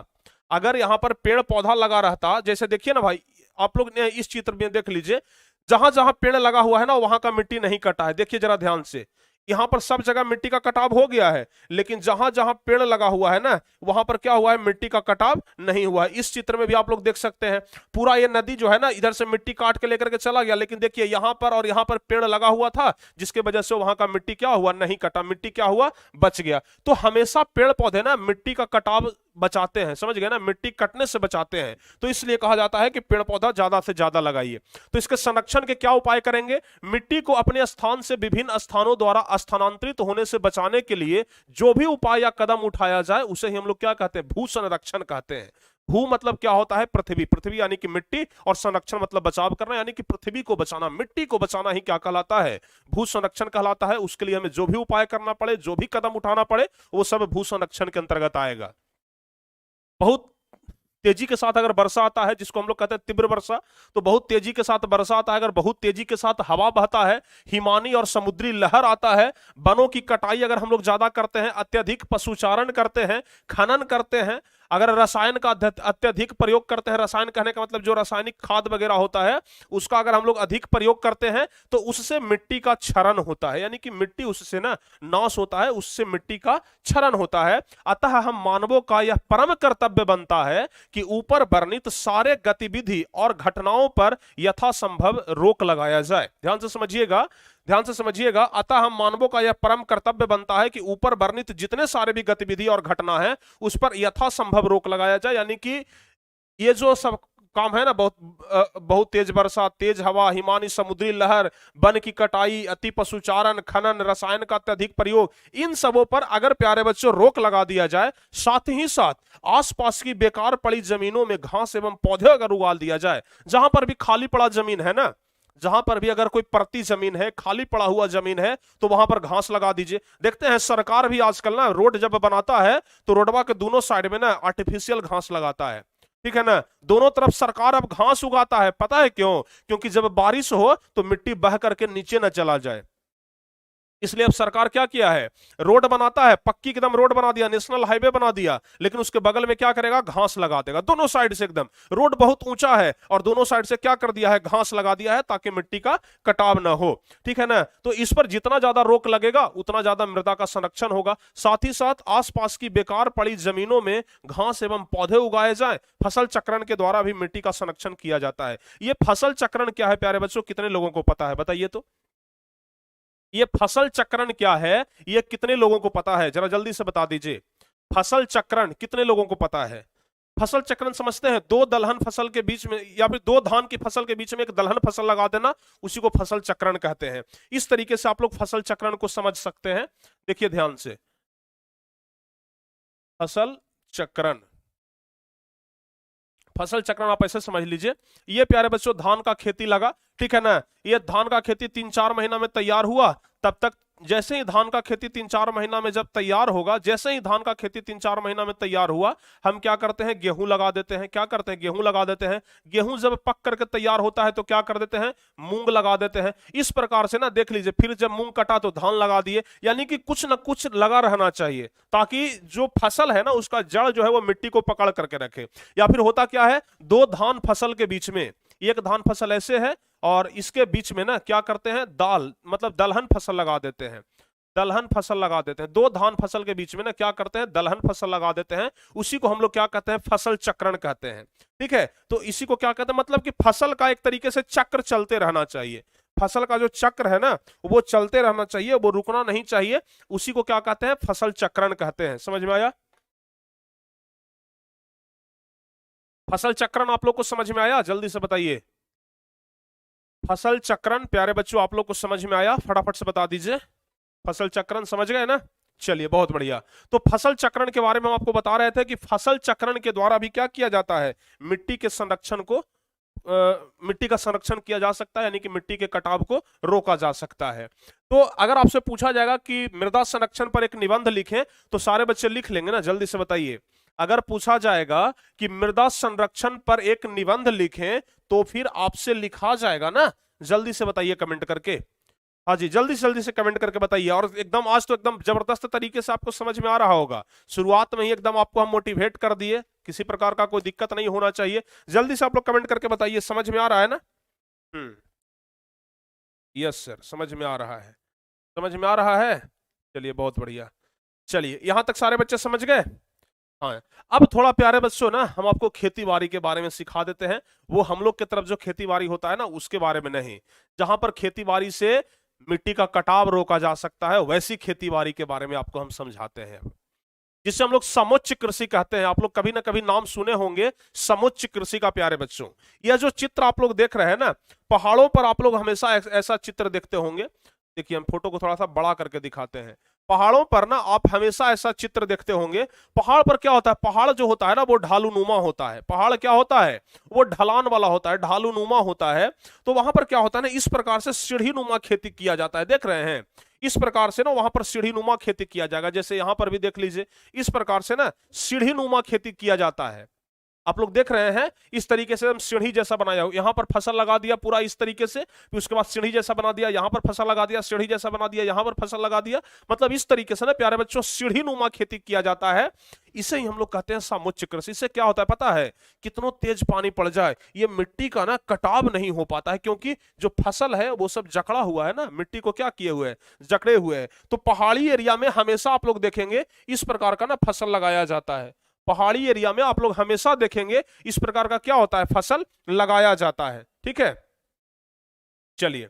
अगर यहां पर पेड़ पौधा लगा रहता, जैसे देखिए ना भाई, आप लोग ने इस चित्र में देख लीजिए, जहां जहां पेड़ लगा हुआ है ना वहां का मिट्टी नहीं कटा है। देखिए जरा ध्यान से, यहां पर सब जगह मिट्टी का कटाव हो गया है, लेकिन जहां जहां पेड़ लगा हुआ है ना वहां पर क्या हुआ है, मिट्टी का कटाव नहीं हुआ है। इस चित्र में भी आप लोग देख सकते हैं, पूरा ये नदी जो है ना इधर से मिट्टी काट के लेकर के चला गया, लेकिन देखिए यहां पर और यहां पर पेड़ लगा हुआ था, जिसके वजह से वहां का मिट्टी क्या हुआ, नहीं कटा, मिट्टी क्या हुआ, बच गया। तो हमेशा पेड़ पौधे ना मिट्टी का कटाव बचाते हैं, समझ गए ना, मिट्टी कटने से बचाते हैं। तो इसलिए कहा जाता है कि पेड़ पौधा ज्यादा से ज्यादा लगाइए। तो इसके संरक्षण के क्या उपाय करेंगे, मिट्टी को अपने स्थान से विभिन्न स्थानों द्वारा स्थानांतरित होने से बचाने के लिए जो भी उपाय या कदम उठाया जाए उसे ही हम लोग क्या कहते हैं, भू संरक्षण कहते हैं। भू मतलब क्या होता है? पृथ्वी। पृथ्वी यानी कि मिट्टी, और संरक्षण मतलब बचाव करना, यानी कि पृथ्वी को बचाना, मिट्टी को बचाना ही क्या कहलाता है? भू संरक्षण कहलाता है। उसके लिए हमें जो भी उपाय करना पड़े, जो भी कदम उठाना पड़े, वो सब भू संरक्षण के अंतर्गत आएगा। बहुत तेजी के साथ अगर वर्षा आता है, जिसको हम लोग कहते हैं तीव्र वर्षा, तो बहुत तेजी के साथ वर्षा आता है। अगर बहुत तेजी के साथ हवा बहता है, हिमानी और समुद्री लहर आता है, वनों की कटाई अगर हम लोग ज्यादा करते हैं, अत्यधिक पशुचारण करते हैं, खनन करते हैं, अगर रसायन का अत्यधिक प्रयोग करते हैं, रसायन कहने का मतलब जो रासायनिक खाद वगैरह होता है उसका अगर हम लोग अधिक प्रयोग करते हैं, तो उससे मिट्टी का क्षरण होता है, यानी कि मिट्टी उससे ना नाश होता है, उससे मिट्टी का क्षरण होता है। अतः हम मानवों का यह परम कर्तव्य बनता है कि ऊपर वर्णित सारे गतिविधि और घटनाओं पर यथासंभव रोक लगाया जाए। ध्यान से समझिएगा, ध्यान से समझिएगा। अतः हम मानवों का यह परम कर्तव्य बनता है कि ऊपर वर्णित जितने सारे भी गतिविधि और घटना है उस पर यथासंभव रोक लगाया जाए, यानी कि ये जो सब काम है ना, बहुत तेज वर्षा, तेज हवा, हिमानी समुद्री लहर, वन की कटाई, अति पशुचारण, खनन, रसायन का अत्यधिक प्रयोग, इन सबों पर अगर प्यारे बच्चों रोक लगा दिया जाए, साथ ही साथ आसपास की बेकार पड़ी जमीनों में घास एवं पौधे अगर उगा दिया जाए, जहां पर भी खाली पड़ा जमीन है ना, जहां पर भी अगर कोई परती जमीन है, खाली पड़ा हुआ जमीन है, तो वहां पर घास लगा दीजिए। देखते हैं सरकार भी आजकल ना रोड जब बनाता है तो रोडवा के दोनों साइड में ना आर्टिफिशियल घास लगाता है, ठीक है ना, दोनों तरफ सरकार अब घास उगाता है। पता है क्यों? क्योंकि जब बारिश हो तो मिट्टी बह करके नीचे ना चला जाए, इसलिए अब सरकार क्या किया है, रोड बनाता है, पक्की एकदम रोड बना दिया, नेशनल हाईवे बना दिया, लेकिन उसके बगल में क्या करेगा, घास लगा देगा दोनों साइड से। एकदम रोड बहुत ऊंचा है और दोनों साइड से क्या कर दिया है, घास लगा दिया है, ताकि मिट्टी का कटाव ना हो, ठीक है ना। तो इस पर जितना ज्यादा रोक लगेगा उतना ज्यादा मृदा का संरक्षण होगा। साथ ही साथ आसपास की बेकार पड़ी जमीनों में घास एवं पौधे उगाए जाए। फसल चक्रण के द्वारा भी मिट्टी का संरक्षण किया जाता है। ये फसल चक्रण क्या है प्यारे बच्चों, कितने लोगों को पता है? बताइए तो, ये फसल चक्रण क्या है, ये कितने लोगों को पता है? जरा जल्दी से बता दीजिए, फसल चक्रण कितने लोगों को पता है? फसल चक्रण समझते हैं? दो दलहन फसल के बीच में या फिर दो धान की फसल के बीच में एक दलहन फसल लगा देना, उसी को फसल चक्रण कहते हैं। इस तरीके से आप लोग फसल चक्रण को समझ सकते हैं। देखिए ध्यान से, फसल चक्रण, फसल चक्रण आप ऐसे समझ लीजिए, ये प्यारे बच्चों धान का खेती लगा, ठीक है ना, ये धान का खेती 3-4 महीना में तैयार हुआ, तब तक जैसे ही धान का खेती 3-4 महीना में जब तैयार होगा, जैसे ही धान का खेती 3-4 महीना में तैयार हुआ, हम क्या करते हैं, गेहूं लगा देते हैं। क्या करते हैं, गेहूं लगा देते हैं। गेहूं जब पक करके तैयार होता है तो क्या कर देते हैं, मूंग लगा देते हैं। इस प्रकार से ना देख लीजिए, फिर जब मूंग कटा तो धान लगा दिए, यानी कि कुछ ना कुछ लगा रहना चाहिए, ताकि जो फसल है ना उसका जड़ जो है वो मिट्टी को पकड़ करके रखे। या फिर होता क्या है, दो धान फसल के बीच में, एक धान फसल ऐसे है और इसके बीच में ना क्या करते हैं, दाल मतलब दलहन फसल लगा देते हैं, दलहन फसल लगा देते हैं। दो धान फसल के बीच में ना क्या करते हैं, दलहन फसल लगा देते हैं। उसी को हम लोग क्या कहते हैं, फसल चक्रण कहते हैं, ठीक है। तो इसी को क्या कहते हैं, मतलब कि फसल का एक तरीके से चक्र चलते रहना चाहिए। फसल का जो चक्र है ना वो चलते रहना चाहिए, वो रुकना नहीं चाहिए। उसी को क्या कहते हैं, फसल चक्रण कहते हैं। समझ में आया? फसल चक्रण आप लोग को समझ में आया? जल्दी से बताइए, फसल चक्रण प्यारे बच्चों आप लोग को समझ में आया? फटाफट से बता दीजिए, फसल चक्रण समझ गए ना? चलिए बहुत बढ़िया। तो फसल चक्रण के बारे में हम आपको बता रहे थे कि फसल चक्रण के द्वारा भी क्या किया जाता है, मिट्टी के संरक्षण को मिट्टी का संरक्षण किया जा सकता है, यानी कि मिट्टी के कटाव को रोका जा सकता है। तो अगर आपसे पूछा जाएगा कि मृदा संरक्षण पर एक निबंध लिखें, तो सारे बच्चे लिख लेंगे ना? जल्दी से बताइए, अगर पूछा जाएगा कि मृदा संरक्षण पर एक निबंध लिखें तो फिर आपसे लिखा जाएगा ना? जल्दी से बताइए कमेंट करके। हाँ जी, जल्दी से कमेंट करके बताइए। और एकदम आज तो एकदम जबरदस्त तरीके से आपको समझ में आ रहा होगा। शुरुआत में ही एकदम आपको हम मोटिवेट कर दिए, किसी प्रकार का कोई दिक्कत नहीं होना चाहिए। जल्दी से आप लोग कमेंट करके बताइए, समझ में आ रहा है ना? यस सर, समझ में आ रहा है, समझ में आ रहा है। चलिए बहुत बढ़िया। चलिए यहां तक सारे बच्चे समझ गए? हाँ, अब थोड़ा प्यारे बच्चों ना हम आपको खेती बाड़ी के बारे में सिखा देते हैं। वो हम लोग की तरफ जो खेती बाड़ी होता है ना उसके बारे में नहीं, जहां पर खेती बाड़ी से मिट्टी का कटाव रोका जा सकता है, वैसी खेती बाड़ी के बारे में आपको हम समझाते हैं, जिसे हम लोग समुच्च कृषि कहते हैं। आप लोग कभी ना कभी नाम सुने होंगे समुच्च कृषि का प्यारे बच्चों। यह जो चित्र आप लोग देख रहे हैं ना, पहाड़ों पर आप लोग हमेशा ऐसा चित्र देखते होंगे। देखिए हम फोटो को थोड़ा सा बड़ा करके दिखाते हैं। पहाड़ों पर ना आप हमेशा ऐसा चित्र देखते होंगे, पहाड़ पर क्या होता है, पहाड़ जो होता है ना वो ढालू नुमा होता है, पहाड़ क्या होता है, वो ढलान वाला होता है, ढालू नुमा होता है। तो वहां पर क्या होता है ना, इस प्रकार से सीढ़ी नुमा खेती किया जाता है, देख रहे हैं, इस प्रकार से ना वहां पर सीढ़ी नुमा खेती किया जाएगा। जैसे यहां पर भी देख लीजिए, इस प्रकार से ना सीढ़ी नुमा खेती किया जाता है। आप लोग देख रहे हैं, इस तरीके से हम सीढ़ी जैसा बनाया हो, यहां पर फसल लगा दिया पूरा इस तरीके से, फिर उसके बाद सीढ़ी जैसा बना दिया, यहां पर फसल लगा दिया, सीढ़ी जैसा बना दिया, यहां पर फसल लगा दिया, मतलब इस तरीके से ना प्यारे बच्चों सीढ़ी नुमा खेती किया जाता है। इसे ही हम लोग कहते हैं समुच्च कृषि। इससे क्या होता है पता है, कितनों तेज पानी पड़ जाए ये मिट्टी का ना कटाव नहीं हो पाता है, क्योंकि जो फसल है वो सब जकड़ा हुआ है ना, मिट्टी को क्या किए हुए है, जकड़े हुए है। तो पहाड़ी एरिया में हमेशा आप लोग देखेंगे इस प्रकार का ना फसल लगाया जाता है, पहाड़ी एरिया में आप लोग हमेशा देखेंगे इस प्रकार का क्या होता है, फसल लगाया जाता है। ठीक है, चलिए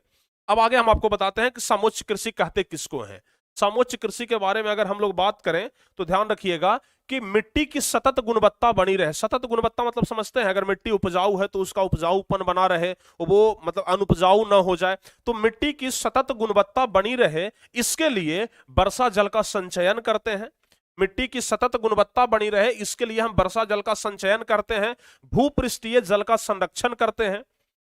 अब आगे हम आपको बताते हैं कि समुच्च कृषि कहते किसको हैं। समुच्च कृषि के बारे में अगर हम लोग बात करें तो ध्यान रखिएगा कि मिट्टी की सतत गुणवत्ता बनी रहे। सतत गुणवत्ता मतलब समझते हैं, अगर मिट्टी उपजाऊ है तो उसका उपजाऊपन बना रहे, वो मतलब अनुपजाऊ ना हो जाए। तो मिट्टी की सतत गुणवत्ता बनी रहे, इसके लिए वर्षा जल का संचयन करते हैं। मिट्टी की सतत गुणवत्ता बनी रहे इसके लिए हम वर्षा जल का संचयन करते हैं, भूपृष्ठीय जल का संरक्षण करते हैं,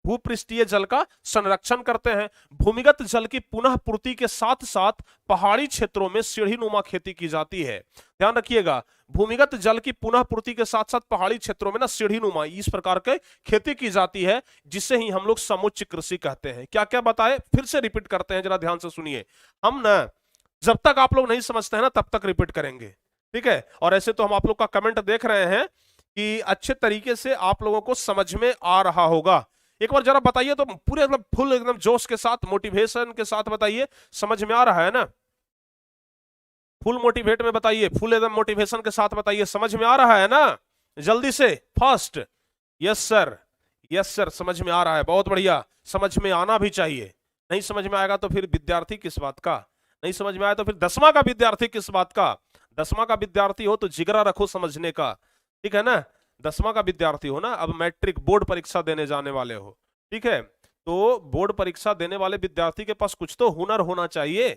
भूपृष्ठीय जल का संरक्षण करते हैं, भूमिगत जल की पुनः पूर्ति के साथ साथ पहाड़ी क्षेत्रों में सीढ़ी नुमा खेती की जाती है। ध्यान रखिएगा, भूमिगत जल की पुनः पूर्ति के साथ साथ पहाड़ी क्षेत्रों में ना सीढ़ी नुमा इस प्रकार के खेती की जाती है, जिसे ही हम लोग समुच्च कृषि कहते हैं। क्या क्या बताए, फिर से रिपीट करते हैं, जरा ध्यान से सुनिए। हम ना जब तक आप लोग नहीं समझते हैं ना तब तक रिपीट करेंगे, ठीक है। और ऐसे तो हम आप लोग का कमेंट देख रहे हैं कि अच्छे तरीके से आप लोगों को समझ में आ रहा होगा। एक बार जरा बताइए तो पूरे एकदम फुल एकदम जोश के साथ मोटिवेशन के साथ बताइए, समझ में आ रहा है ना, फुल मोटिवेट में बताइए, फुल एकदम मोटिवेशन के साथ बताइए, समझ में आ रहा है ना, जल्दी से fast. Yes sir, yes sir, समझ में आ रहा है, बहुत बढ़िया, समझ में आना भी चाहिए। नहीं समझ में आएगा तो फिर विद्यार्थी किस बात का, नहीं समझ में आया तो फिर 10वां का विद्यार्थी किस बात का। 10वां का विद्यार्थी हो तो जिगरा रखो समझने का, ठीक है ना। 10वां का विद्यार्थी हो ना, अब मैट्रिक बोर्ड परीक्षा देने जाने वाले हो, ठीक है। तो बोर्ड परीक्षा देने वाले विद्यार्थी के पास कुछ तो हुनर होना चाहिए,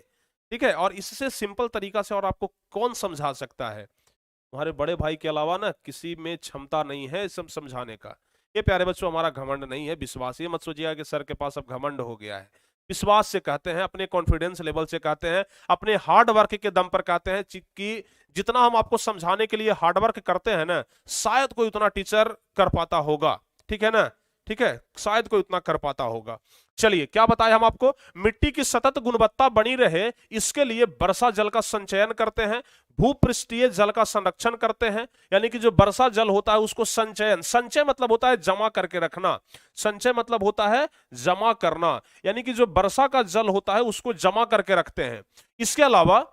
ठीक है। और इससे सिंपल तरीका से और आपको कौन समझा सकता है, तुम्हारे बड़े भाई के अलावा ना किसी में क्षमता नहीं है सब समझाने का। ये प्यारे बच्चों हमारा घमंड नहीं है, विश्वास। ये मत सोचिएगा कि सर के पास अब घमंड हो गया है, विश्वास से कहते हैं, अपने कॉन्फिडेंस लेवल से कहते हैं, अपने हार्ड वर्क के दम पर कहते हैं कि जितना हम आपको समझाने के लिए हार्ड वर्क करते हैं ना, शायद कोई उतना टीचर कर पाता होगा, ठीक है ना, ठीक है, शायद कोई उतना कर पाता होगा। चलिए क्या बताएं हम आपको, मिट्टी की सतत गुणवत्ता बनी रहे इसके लिए वर्षा जल का संचयन करते हैं, भूपृष्ठीय जल का संरक्षण करते हैं, यानी कि जो वर्षा जल होता है उसको संचयन, संचय मतलब होता है जमा करके रखना, संचय मतलब होता है जमा करना, यानी कि जो वर्षा का जल होता है उसको जमा करके रखते हैं। इसके अलावा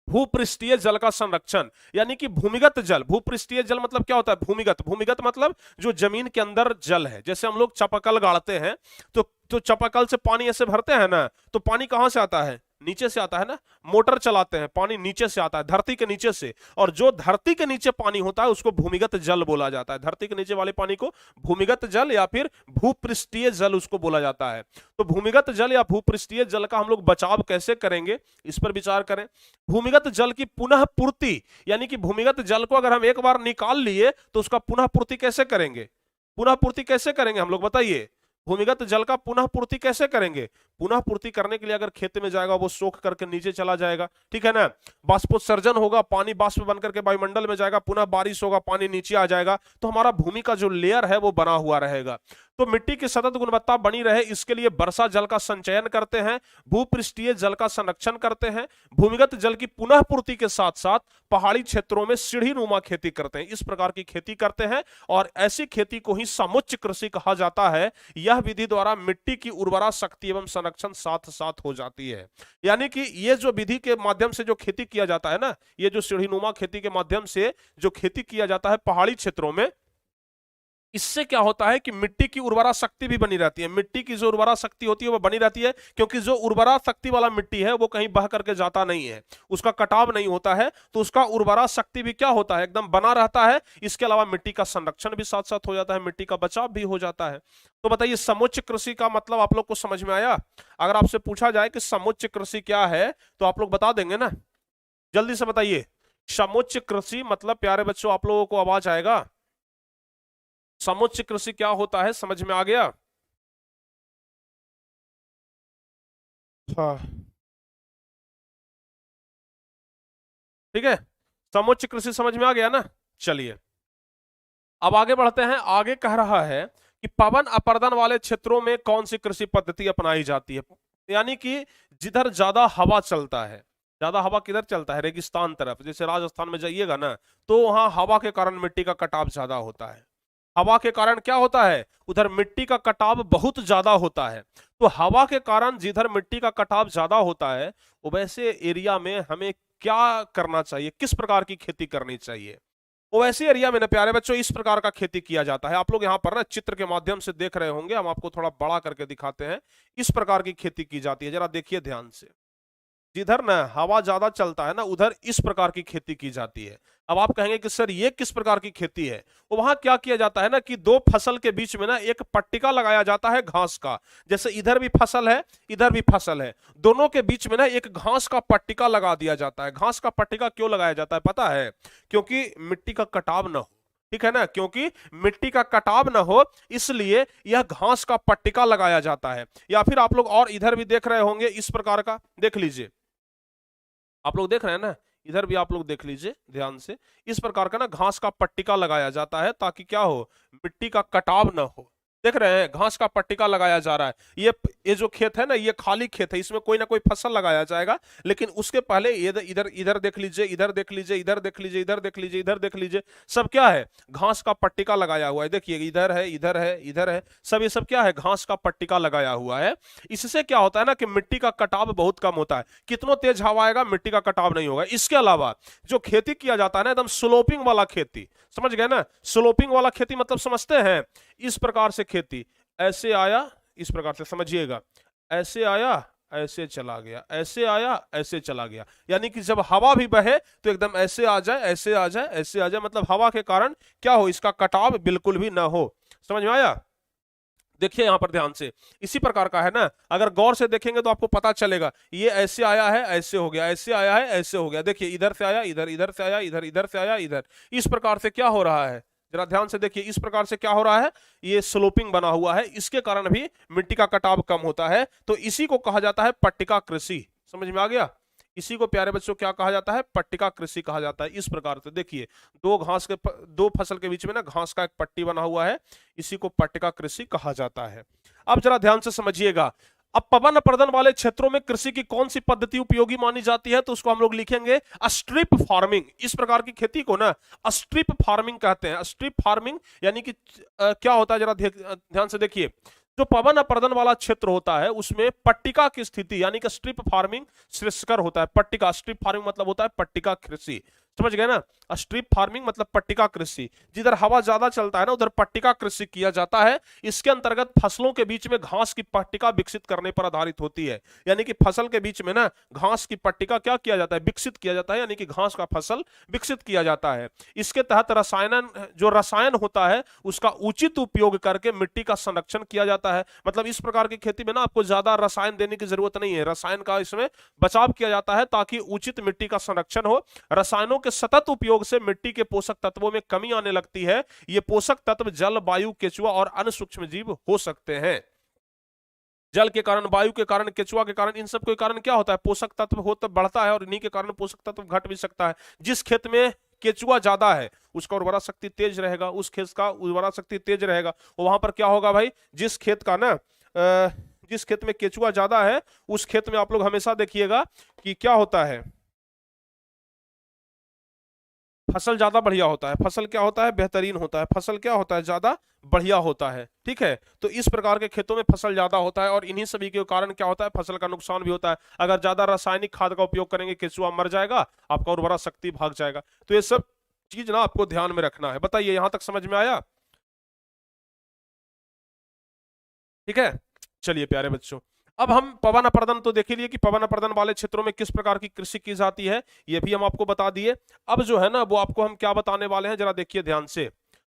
भूपृष्ठीय जल का संरक्षण, यानी कि भूमिगत जल, भूपृष्ठीय जल मतलब क्या होता है, भूमिगत, भूमिगत मतलब जो जमीन के अंदर जल है। जैसे हम लोग चापाकल गाड़ते हैं तो चापाकल से पानी ऐसे भरते हैं ना, तो पानी कहां से आता है, नीचे से आता है ना, मोटर चलाते हैं पानी नीचे से आता है, धरती के नीचे से, और जो धरती के नीचे पानी होता है उसको भूमिगत जल बोला जाता है। धरती के नीचे वाले पानी को भूमिगत जल या फिर भूपृष्ठीय जल उसको बोला जाता है। तो भूमिगत जल या भूपृष्ठीय जल का हम लोग बचाव कैसे करेंगे, इस पर विचार करें। भूमिगत जल की पुनः पूर्ति, यानी कि भूमिगत जल को अगर हम एक बार निकाल लिए तो उसका पुनः पूर्ति कैसे करेंगे, पुनः पूर्ति कैसे करेंगे हम लोग बताइए, भूमिगत जल का पुनः पूर्ति कैसे करेंगे। पुनः पूर्ति करने के लिए अगर खेत में जाएगा वो सोख करके नीचे चला जाएगा, ठीक है ना, बाष्पोत्सर्जन होगा, पानी बाष्प बन करके वायुमंडल में जाएगा, पुनः बारिश होगा, पानी नीचे आ जाएगा, तो हमारा भूमि का जो लेयर है वो बना हुआ रहेगा। तो मिट्टी की सतत गुणवत्ता बनी रहे इसके लिए वर्षा जल का संचयन करते हैं, भूपृष्ठीय जल का संरक्षण करते हैं, भूमिगत जल की पुनः पूर्ति के साथ साथ पहाड़ी क्षेत्रों में सीढ़ी नुमा खेती करते हैं। इस प्रकार की खेती करते हैं और ऐसी खेती को ही समुच्च कृषि कहा जाता है। यह विधि द्वारा मिट्टी की उर्वरा शक्ति एवं संरक्षण साथ साथ हो जाती है। यानी कि ये जो विधि के माध्यम से जो खेती किया जाता है ना, ये जो सीढ़ी नुमा खेती के माध्यम से जो खेती किया जाता है पहाड़ी क्षेत्रों में, इससे क्या होता है कि मिट्टी की उर्वरा शक्ति भी बनी रहती है। मिट्टी की जो उर्वरा शक्ति होती है वो बनी रहती है, क्योंकि जो उर्वरा शक्ति वाला मिट्टी है वो कहीं बह करके जाता नहीं है, उसका कटाव नहीं होता है, तो उसका उर्वरा शक्ति भी क्या होता है, एकदम बना रहता है। इसके अलावा मिट्टी का संरक्षण भी साथ साथ हो जाता है, मिट्टी का बचाव भी हो जाता है। तो बताइए समुच्च कृषि का मतलब आप लोग को समझ में आया? अगर आपसे पूछा जाए कि समुच्च कृषि क्या है तो आप लोग बता देंगे ना? जल्दी से बताइए, समुच्च कृषि मतलब प्यारे बच्चों आप लोगों को आवाज आएगा? समुच्च कृषि क्या होता है, समझ में आ गया? हाँ, ठीक है, समुच्च कृषि समझ में आ गया ना? चलिए अब आगे बढ़ते हैं। आगे कह रहा है कि पवन अपर्दन वाले क्षेत्रों में कौन सी कृषि पद्धति अपनाई जाती है, यानी कि जिधर ज्यादा हवा चलता है। ज्यादा हवा किधर चलता है? रेगिस्तान तरफ, जैसे राजस्थान में जाइएगा ना तो वहां हवा के कारण मिट्टी का कटाव ज्यादा होता है। हवा के कारण क्या होता है, उधर मिट्टी का कटाव बहुत ज्यादा होता है। तो हवा के कारण जिधर मिट्टी का कटाव ज्यादा होता है वो वैसे एरिया में हमें क्या करना चाहिए, किस प्रकार की खेती करनी चाहिए? वो वैसे एरिया में ना प्यारे बच्चों इस प्रकार का खेती किया जाता है। आप लोग यहाँ पर ना चित्र के माध्यम से देख रहे होंगे, हम आपको थोड़ा बड़ा करके दिखाते हैं। इस प्रकार की खेती की जाती है, जरा देखिए ध्यान से। जिधर ना हवा ज्यादा चलता है ना उधर इस प्रकार की खेती की जाती है। अब आप कहेंगे कि सर ये किस प्रकार की खेती है? तो वहां क्या किया जाता है ना कि दो फसल के बीच में ना एक पट्टिका लगाया जाता है घास का। जैसे इधर भी फसल है, इधर भी फसल है, दोनों के बीच में ना एक घास का पट्टिका लगा दिया जाता है। घास का पट्टिका क्यों लगाया जाता है पता है? क्योंकि मिट्टी का कटाव ना हो, ठीक है ना, क्योंकि मिट्टी का कटाव ना हो इसलिए यह घास का पट्टिका लगाया जाता है। या फिर आप लोग और इधर भी देख रहे होंगे इस प्रकार का, देख लीजिए, आप लोग देख रहे हैं ना, इधर भी आप लोग देख लीजिए ध्यान से। इस प्रकार का ना घास का पट्टिका लगाया जाता है ताकि क्या हो, मिट्टी का कटाव ना हो। देख रहे हैं घास का पट्टिका लगाया जा रहा है। ये जो खेत है ना ये खाली खेत है, इसमें कोई ना कोई फसल लगाया जाएगा, लेकिन उसके पहले इधर इधर इधर देख लीजिए, इधर देख लीजिए, इधर देख लीजिए, इधर देख लीजिए, इधर देख लीजिए, सब क्या है, घास का पट्टिका लगाया हुआ है। देखिए इधर है, इधर है, इधर है, सब ये सब क्या है, घास का पट्टिका लगाया हुआ है। इससे क्या होता है ना कि मिट्टी का कटाव बहुत कम होता है। कितनों तेज हवा आएगा मिट्टी का कटाव नहीं होगा। इसके अलावा जो खेती किया जाता है ना एकदम स्लोपिंग वाला खेती, समझ गए ना? स्लोपिंग वाला खेती मतलब समझते हैं? इस प्रकार से खेती, ऐसे आया, इस प्रकार से समझिएगा, ऐसे आया, ऐसे चला गया, ऐसे आया, ऐसे चला गया, यानी कि जब हवा भी बहे तो एकदम ऐसे आ जाए, ऐसे आ जाए, ऐसे आ जाए, मतलब हवा के कारण क्या हो, इसका कटाव बिल्कुल भी ना हो। समझ में आया? देखिए यहां पर ध्यान से, इसी प्रकार का है ना, अगर गौर से देखेंगे तो आपको पता चलेगा, ये ऐसे आया है, ऐसे हो गया, ऐसे आया है, ऐसे हो गया। देखिए इधर से आया, इधर, इधर से आया, इधर, इधर से आया, इधर, इस प्रकार से क्या हो रहा है, जरा ध्यान से देखिए, इस प्रकार से क्या हो रहा है, ये स्लोपिंग बना हुआ है, इसके कारण भी मिट्टी का कटाव कम होता है। तो इसी को कहा जाता है पट्टिका कृषि। समझ में आ गया? इसी को प्यारे बच्चों क्या कहा जाता है, पट्टिका कृषि कहा जाता है। इस प्रकार से देखिए दो फसल के बीच में ना घास का एक पट्टी बना हुआ है, इसी को पट्टिका कृषि कहा जाता है। अब जरा ध्यान से समझिएगा, अब पवन अपर्दन वाले क्षेत्रों में कृषि की कौन सी पद्धति उपयोगी मानी जाती है, तो उसको हम लोग लिखेंगे स्ट्रिप फार्मिंग। इस प्रकार की खेती को ना स्ट्रिप फार्मिंग कहते हैं। स्ट्रिप फार्मिंग यानी कि क्या होता है, जरा ध्यान से देखिए, जो पवन अपर्दन वाला क्षेत्र होता है उसमें पट्टिका की स्थिति यानी कि स्ट्रिप फार्मिंग श्रेष्ठकर होता है। पट्टिका, स्ट्रिप फार्मिंग मतलब होता है पट्टिका कृषि। समझ गए ना? स्ट्रिप फार्मिंग मतलब पट्टिका कृषि। जिधर हवा ज्यादा चलता है ना उधर पट्टिका कृषि किया जाता है। इसके अंतर्गत फसलों के बीच में घास की पट्टिका विकसित करने पर आधारित होती है, यानी कि फसल के बीच में ना घास की पट्टिका क्या किया जाता है, विकसित किया जाता है, यानी कि घास का फसल विकसित किया जाता है। इसके तहत रसायन होता है उसका उचित उपयोग करके मिट्टी का संरक्षण किया जाता है। मतलब इस प्रकार की खेती में ना आपको ज्यादा रसायन देने की जरूरत नहीं है, रसायन का इसमें बचाव किया जाता है ताकि उचित मिट्टी का संरक्षण हो। रसायनों के सतत उपयोग से मिट्टी के पोषक तत्वों में कमी आने लगती है। ये पोषक तत्व जल, वायु, केचुआ और अन्य सूक्ष्म जीव हो सकते हैं। जल के कारण, वायु के कारण, केचुआ के कारण, इन सब के कारण क्या होता है, पोषक तत्व हो तो बढ़ता है और इन्हीं के कारण पोषक तत्व घट भी सकता है। जिस खेत में केचुआ ज्यादा है उसका उर्वरा शक्ति तेज रहेगा, उस खेत का उर्वरा शक्ति तेज रहेगा, वहां पर क्या होगा भाई, जिस खेत का ना जिस खेत में केचुआ ज्यादा है उस खेत में आप लोग हमेशा देखिएगा कि क्या होता है, फसल ज्यादा बढ़िया होता है, फसल क्या होता है, बेहतरीन होता है, फसल क्या होता है, ज्यादा बढ़िया होता है। ठीक है, तो इस प्रकार के खेतों में फसल ज्यादा होता है और इन्हीं सभी के कारण क्या होता है, फसल का नुकसान भी होता है। अगर ज्यादा रासायनिक खाद का उपयोग करेंगे केचुआ मर जाएगा, आपका उर्वरा शक्ति भाग जाएगा। तो ये सब चीज ना आपको ध्यान में रखना है। बताइए यहां तक समझ में आया? ठीक है, चलिए प्यारे बच्चों, अब हम पवन अपर्दन तो देख ही लिए कि पवन अपर्दन वाले क्षेत्रों में किस प्रकार की कृषि की जाती है, ये भी हम आपको बता दिए। अब जो है ना वो आपको हम क्या बताने वाले हैं, जरा देखिए ध्यान से।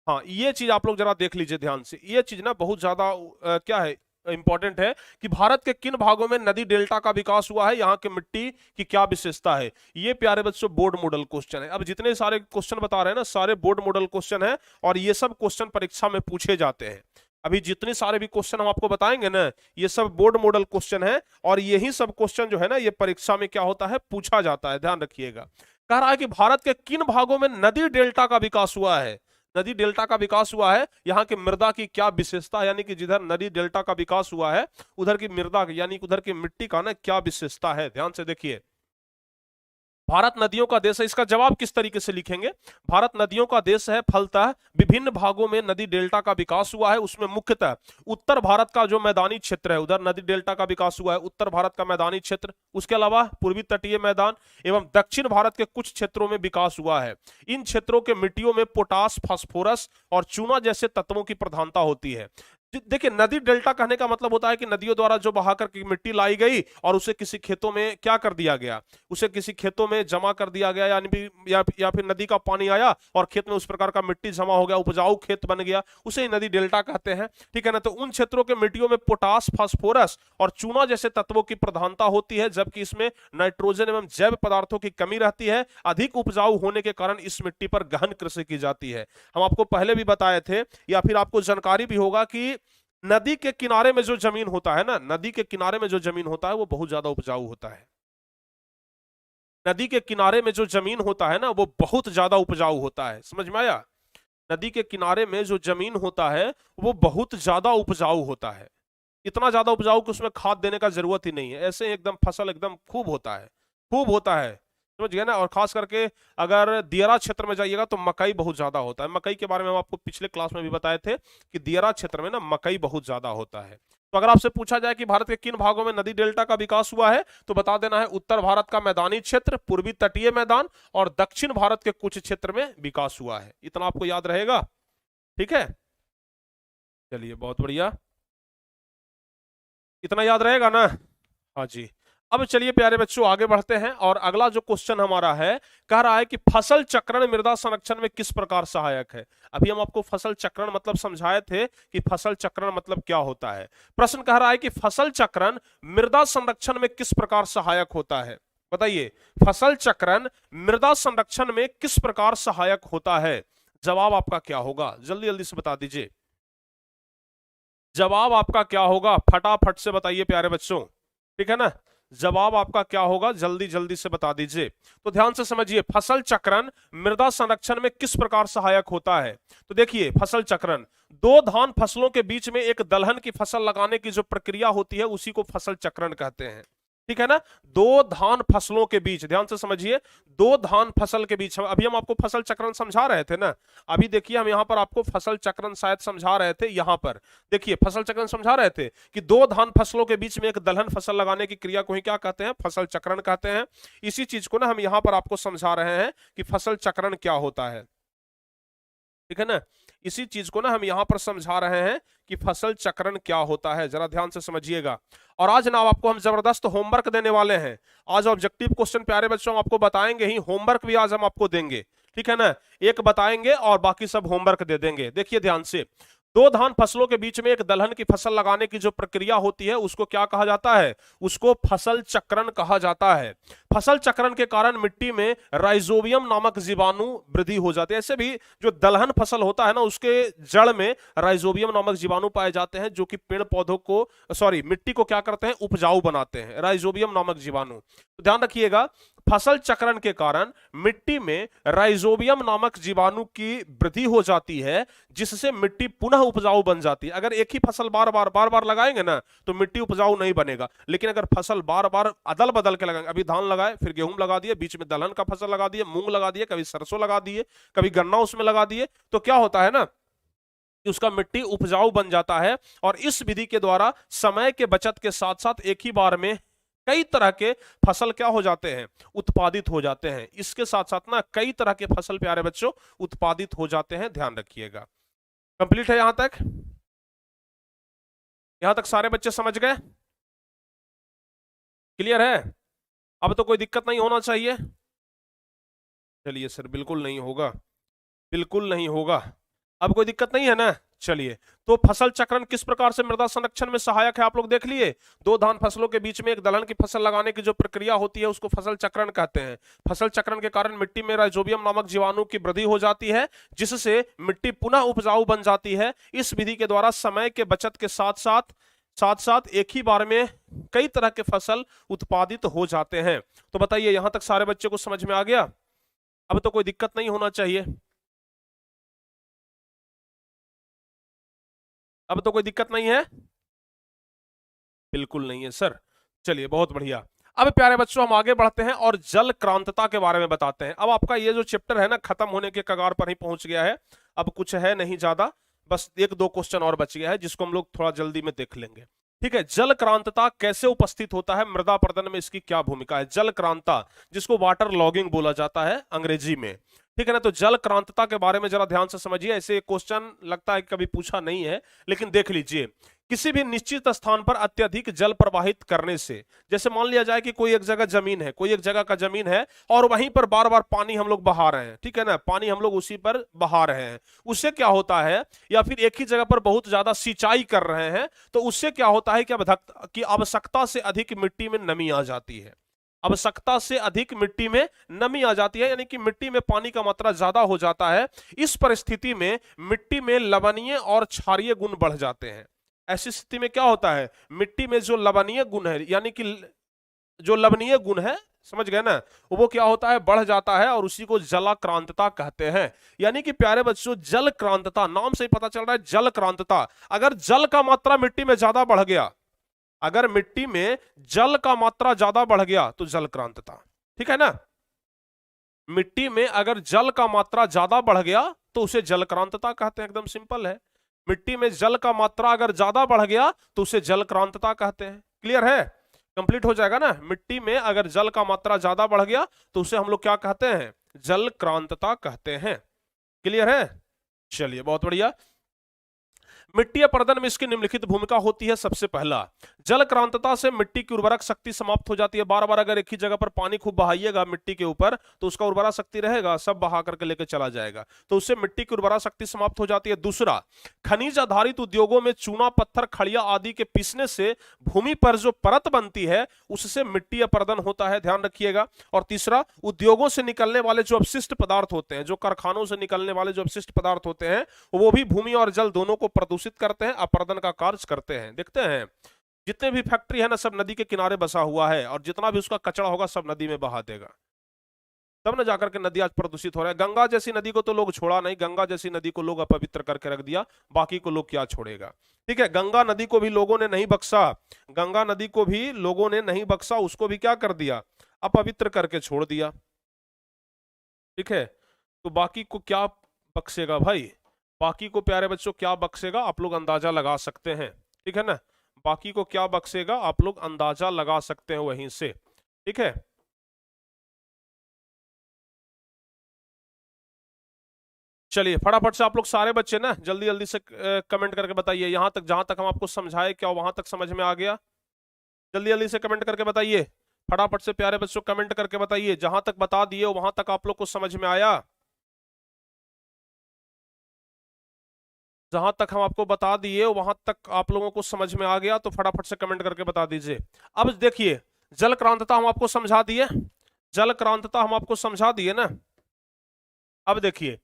हाँ, ये चीज आप लोग जरा देख लीजिए ध्यान से, ये चीज ना बहुत ज्यादा क्या है, इंपॉर्टेंट है कि भारत के किन भागों में नदी डेल्टा का विकास हुआ है, यहाँ के मिट्टी की क्या विशेषता है। ये प्यारे बच्चों बोर्ड मॉडल क्वेश्चन है। अब जितने सारे क्वेश्चन बता रहे हैं ना, सारे बोर्ड मॉडल क्वेश्चन है, और ये सब क्वेश्चन परीक्षा में पूछे जाते हैं। अभी जितने सारे भी क्वेश्चन हम आपको बताएंगे ना, ये सब बोर्ड मॉडल क्वेश्चन है, और यही सब क्वेश्चन जो है ना, ये परीक्षा में क्या होता है, पूछा जाता है, ध्यान रखिएगा। कह रहा है कि भारत के किन भागों में नदी डेल्टा का विकास हुआ है, नदी डेल्टा का विकास हुआ है, यहाँ की मृदा की क्या विशेषता है, यानी कि जिधर नदी डेल्टा का विकास हुआ है उधर की मृदा यानी उधर की मिट्टी का ना क्या विशेषता है, ध्यान से देखिए। भारत नदियों का देश है, इसका जवाब किस तरीके से लिखेंगे, भारत नदियों का देश है, फलतः विभिन्न भागों में नदी डेल्टा का विकास हुआ है, उसमें मुख्यतः उत्तर भारत का जो मैदानी क्षेत्र है उधर नदी डेल्टा का विकास हुआ है, उत्तर भारत का मैदानी क्षेत्र, उसके अलावा पूर्वी तटीय मैदान एवं दक्षिण भारत के कुछ क्षेत्रों में विकास हुआ है। इन क्षेत्रों के मिट्टियों में पोटास, फास्फोरस और चूना जैसे तत्वों की प्रधानता होती है। देखिए, नदी डेल्टा कहने का मतलब होता है कि नदियों द्वारा जो बहाकर की मिट्टी लाई गई और उसे किसी खेतों में क्या कर दिया गया, उसे किसी खेतों में जमा कर दिया गया, यानी या फिर नदी का पानी आया और खेत में उस प्रकार का मिट्टी जमा हो गया, उपजाऊ खेत बन गया, उसे ही नदी डेल्टा कहते हैं। ठीक है ना, तो उन क्षेत्रों के मिट्टियों में पोटास, फास्फोरस और चूना जैसे तत्वों की प्रधानता होती है, जबकि इसमें नाइट्रोजन एवं जैव पदार्थों की कमी रहती है। अधिक उपजाऊ होने के कारण इस मिट्टी पर गहन कृषि की जाती है। हम आपको पहले भी बताए थे, या फिर आपको जानकारी भी होगा कि नदी के किनारे में जो जमीन होता है ना, नदी के किनारे में जो जमीन होता है वो बहुत ज्यादा उपजाऊ होता है। नदी के किनारे में जो जमीन होता है ना वो बहुत ज्यादा उपजाऊ होता है, समझ में आया। नदी के किनारे में जो जमीन होता है वो बहुत ज्यादा उपजाऊ होता है, इतना ज्यादा उपजाऊ कि उसमें खाद देने का जरूरत ही नहीं है, ऐसे एकदम फसल एकदम खूब होता है, खूब होता है, समझ गए ना। और खास करके अगर दियारा क्षेत्र में जाइएगा तो मकई बहुत ज्यादा होता है। मकई के बारे में हम आपको पिछले क्लास में भी बताए थे कि दियारा क्षेत्र में ना मकई बहुत ज्यादा होता है। तो अगर आपसे पूछा जाए कि भारत के किन भागों में नदी डेल्टा का विकास हुआ है, तो बता देना है उत्तर भारत का मैदानी क्षेत्र, पूर्वी तटीय मैदान और दक्षिण भारत के कुछ क्षेत्र में विकास हुआ है। इतना आपको याद रहेगा, ठीक है। चलिए बहुत बढ़िया, इतना याद रहेगा ना, हाँ जी। अब चलिए प्यारे बच्चों आगे बढ़ते हैं, और अगला जो क्वेश्चन हमारा है, कह रहा है कि फसल चक्रण मृदा संरक्षण में किस प्रकार सहायक है। अभी हम आपको फसल चक्रण मतलब समझाए थे कि फसल चक्रण मतलब क्या होता है। प्रश्न कह रहा है कि फसल चक्रण मृदा संरक्षण में किस प्रकार सहायक होता है, बताइए। फसल चक्रण मृदा संरक्षण में किस प्रकार सहायक होता है, जवाब आपका क्या होगा, जल्दी जल्दी से बता दीजिए। जवाब आपका क्या होगा, फटाफट से बताइए प्यारे बच्चों, ठीक है ना। जवाब आपका क्या होगा, जल्दी जल्दी से बता दीजिए। तो ध्यान से समझिए, फसल चक्रण मृदा संरक्षण में किस प्रकार सहायक होता है। तो देखिए, फसल चक्रण, दो धान फसलों के बीच में एक दलहन की फसल लगाने की जो प्रक्रिया होती है उसी को फसल चक्रण कहते हैं, ठीक है ना। दो धान फसलों के बीच, ध्यान से समझिए, दो धान फसल के बीच, अभी हम आपको फसल चक्रण समझा रहे थे ना। अभी देखिए हम यहां पर आपको फसल चक्रण शायद समझा रहे थे, यहां पर देखिए फसल चक्रण समझा रहे थे कि दो धान फसलों के बीच में एक दलहन फसल लगाने की क्रिया को ही क्या कहते हैं, फसल चक्रण कहते हैं। इसी चीज को ना हम यहां पर आपको समझा रहे हैं कि फसल चक्रण क्या होता है, ठीक है ना। इसी चीज को ना हम यहां पर समझा रहे हैं कि फसल चक्रण क्या होता है, जरा ध्यान से समझिएगा। और आज ना आपको हम जबरदस्त होमवर्क देने वाले हैं। आज ऑब्जेक्टिव क्वेश्चन प्यारे बच्चों हम आपको बताएंगे ही, होमवर्क भी आज हम आपको देंगे, ठीक है ना। एक बताएंगे और बाकी सब होमवर्क दे देंगे। देखिए ध्यान से, दो धान फसलों के बीच में एक दलहन की फसल लगाने की जो प्रक्रिया होती है उसको क्या कहा जाता है, उसको फसल चक्रण कहा जाता है। फसल चक्रण के कारण मिट्टी में राइजोबियम नामक जीवाणु वृद्धि हो जाती है। ऐसे भी जो दलहन फसल होता है ना उसके जड़ में राइजोबियम नामक जीवाणु पाए जाते हैं जो कि पेड़ पौधों को मिट्टी को क्या करते हैं, उपजाऊ बनाते हैं, राइजोबियम नामक जीवाणु। तो ध्यान रखिएगा, फसल चक्रण के कारण मिट्टी में राइजोबियम नामक जीवाणु की वृद्धि हो जाती है जिससे मिट्टी पुनः उपजाऊ बन जाती है। अगर एक ही फसल बार बार लगाएंगे ना तो मिट्टी उपजाऊ नहीं बनेगा, लेकिन अगर फसल बार बार अदल बदल के लगाएंगे, अभी धान लगाए फिर गेहूं लगा दिए, बीच में दलहन का फसल लगा दिए, मूंग लगा दिए, कभी सरसों लगा दिए, कभी गन्ना उसमें लगा दिए, तो क्या होता है ना कि उसका मिट्टी उपजाऊ बन जाता है। और इस विधि के द्वारा समय के बचत के साथ साथ एक ही बार में कई तरह के फसल क्या हो जाते हैं, उत्पादित हो जाते हैं। इसके साथ साथ ना कई तरह के फसल प्यारे बच्चों उत्पादित हो जाते हैं, ध्यान रखिएगा। कंप्लीट है यहां तक, यहां तक सारे बच्चे समझ गए? क्लियर है? अब तो कोई दिक्कत नहीं होना चाहिए। चलिए सर, बिल्कुल नहीं होगा, बिल्कुल नहीं होगा। अब कोई दिक्कत नहीं है ना? चलिए, तो फसल चक्रण किस प्रकार से मृदा संरक्षण में सहायक है आप लोग देख लिए। दो धान फसलों के बीच में एक दलहन की फसल लगाने की जो प्रक्रिया होती है उसको फसल चक्रण कहते हैं। फसल चक्रण के कारण मिट्टी में राइजोबियम नामक जीवाणु की वृद्धि हो जाती है, जिससे मिट्टी पुनः उपजाऊ बन जाती है। इस विधि के द्वारा समय के बचत के साथ साथ एक ही बार में कई तरह के फसल उत्पादित हो जाते हैं। तो बताइए, यहां तक सारे बच्चों को समझ में आ गया? अब तो कोई दिक्कत नहीं होना चाहिए। अब तो कोई दिक्कत नहीं है? बिल्कुल नहीं है सर। चलिए, बहुत बढ़िया। अब प्यारे बच्चों, हम आगे बढ़ते हैं और जल क्रांतता के बारे में बताते हैं। अब आपका ये जो चैप्टर है ना, खत्म होने के कगार पर ही पहुंच गया है। अब कुछ है नहीं ज्यादा, बस एक दो क्वेश्चन और बच गया है जिसको हम लोग थोड़ा जल्दी में देख लेंगे। ठीक है, जल क्रांतता कैसे उपस्थित होता है, मृदा प्रदन में इसकी क्या भूमिका है। जल क्रांता, जिसको वाटर लॉगिंग बोला जाता है अंग्रेजी में। ठीक है ना? तो जल क्रांतता के बारे में जरा ध्यान से समझिए। ऐसे क्वेश्चन लगता है कि कभी पूछा नहीं है, लेकिन देख लीजिए। किसी भी निश्चित स्थान पर अत्यधिक जल प्रवाहित करने से, जैसे मान लिया जाए कि कोई एक जगह जमीन है, कोई एक जगह का जमीन है और वहीं पर बार बार पानी हम लोग बहा रहे हैं। ठीक है ना? पानी हम लोग उसी पर बहा रहे हैं। उससे क्या होता है, या फिर एक ही जगह पर बहुत ज्यादा सिंचाई कर रहे हैं, तो उससे क्या होता है कि आवश्यकता से अधिक मिट्टी में नमी आ जाती है। आवश्यकता से अधिक मिट्टी में नमी आ जाती है, यानी कि मिट्टी में पानी का मात्रा ज्यादा हो जाता है। इस परिस्थिति में मिट्टी में लवणीय और क्षारीय गुण बढ़ जाते हैं। ऐसी स्थिति में क्या होता है, मिट्टी में जो लवणीय गुण है, यानी कि जो लवणीय गुण है, समझ गए ना, वो क्या होता है, बढ़ जाता है, और उसी को जलाक्रांतता कहते हैं। यानी कि प्यारे बच्चों, जल क्रांतता, नाम से ही पता चल रहा है जल क्रांतता। अगर जल का मात्रा मिट्टी में ज्यादा बढ़ गया, अगर मिट्टी में जल का मात्रा ज्यादा बढ़ गया तो जल क्रांतता। ठीक है ना? मिट्टी में अगर जल का मात्रा ज्यादा बढ़ गया तो उसे जल क्रांतता कहते हैं। एकदम सिंपल है। मिट्टी में जल का मात्रा अगर ज्यादा बढ़ गया तो उसे जल क्रांतता कहते हैं। क्लियर है? कंप्लीट हो जाएगा ना? मिट्टी में अगर जल का मात्रा ज्यादा बढ़ गया तो उसे हम लोग क्या कहते हैं, जल क्रांतता कहते हैं। क्लियर है? चलिए, बहुत बढ़िया। मिट्टी अपर्दन में इसकी निम्नलिखित भूमिका होती है। सबसे पहला, जल क्रांतता से मिट्टी की उर्वरक शक्ति समाप्त हो जाती है। बार बार अगर एक ही जगह पर पानी खूब बहाइएगा मिट्टी के ऊपर, तो उसका उर्वरा शक्ति रहेगा, सब बहा करके लेके चला जाएगा, तो उससे मिट्टी की उर्वरा शक्ति समाप्त हो जाती है। दूसरा, खनिज आधारित उद्योगों में चूना, पत्थर, खड़िया आदि के पीसने से भूमि पर जो परत बनती है उससे मिट्टी अपर्दन होता है, ध्यान रखिएगा। और तीसरा, उद्योगों से निकलने वाले जो अपशिष्ट पदार्थ होते हैं, जो कारखानों से निकलने वाले जो अपशिष्ट पदार्थ होते हैं, वो भी भूमि और जल दोनों को प्रदूषित करते हैं, अपर्दन का कार्य करते हैं। देखते हैं, जितने भी फैक्ट्री है ना, सब नदी के किनारे बसा हुआ है, और जितना भी उसका कचरा होगा सब नदी में बहा देगा, तब ना जाकर के नदी आज प्रदूषित हो रहा है। गंगा जैसी नदी को तो लोग छोड़ा नहीं, गंगा जैसी नदी को लोग अपवित्र करके रख दिया, बाकी को लोग क्या छोड़ेगा। ठीक है, गंगा नदी को भी लोगों ने नहीं बख्शा, गंगा नदी को भी लोगों ने नहीं बख्शा, उसको भी क्या कर दिया, अपवित्र करके छोड़ दिया। ठीक है, तो बाकी को क्या बख्शेगा भाई, बाकी को प्यारे बच्चों क्या बख्शेगा, आप लोग अंदाजा लगा सकते हैं। ठीक है ना? बाकी को क्या बख्शेगा आप लोग अंदाजा लगा सकते हैं वहीं से। ठीक है, चलिए फटाफट से आप लोग सारे बच्चे ना जल्दी जल्दी से कमेंट करके बताइए, यहां तक जहां तक हम आपको समझाए क्या वहां तक समझ में आ गया। जल्दी जल्दी से कमेंट करके बताइए, फटाफट से प्यारे बच्चों कमेंट करके बताइए, जहां तक बता दिए वहां तक आप लोग को समझ में आया। जहां तक हम आपको बता दिए वहां तक आप लोगों को समझ में आ गया तो फटाफट से कमेंट करके बता दीजिए। अब देखिए, जल क्रांतता हम आपको समझा दिए, जल क्रांतता हम आपको समझा दिए ना। अब देखिए,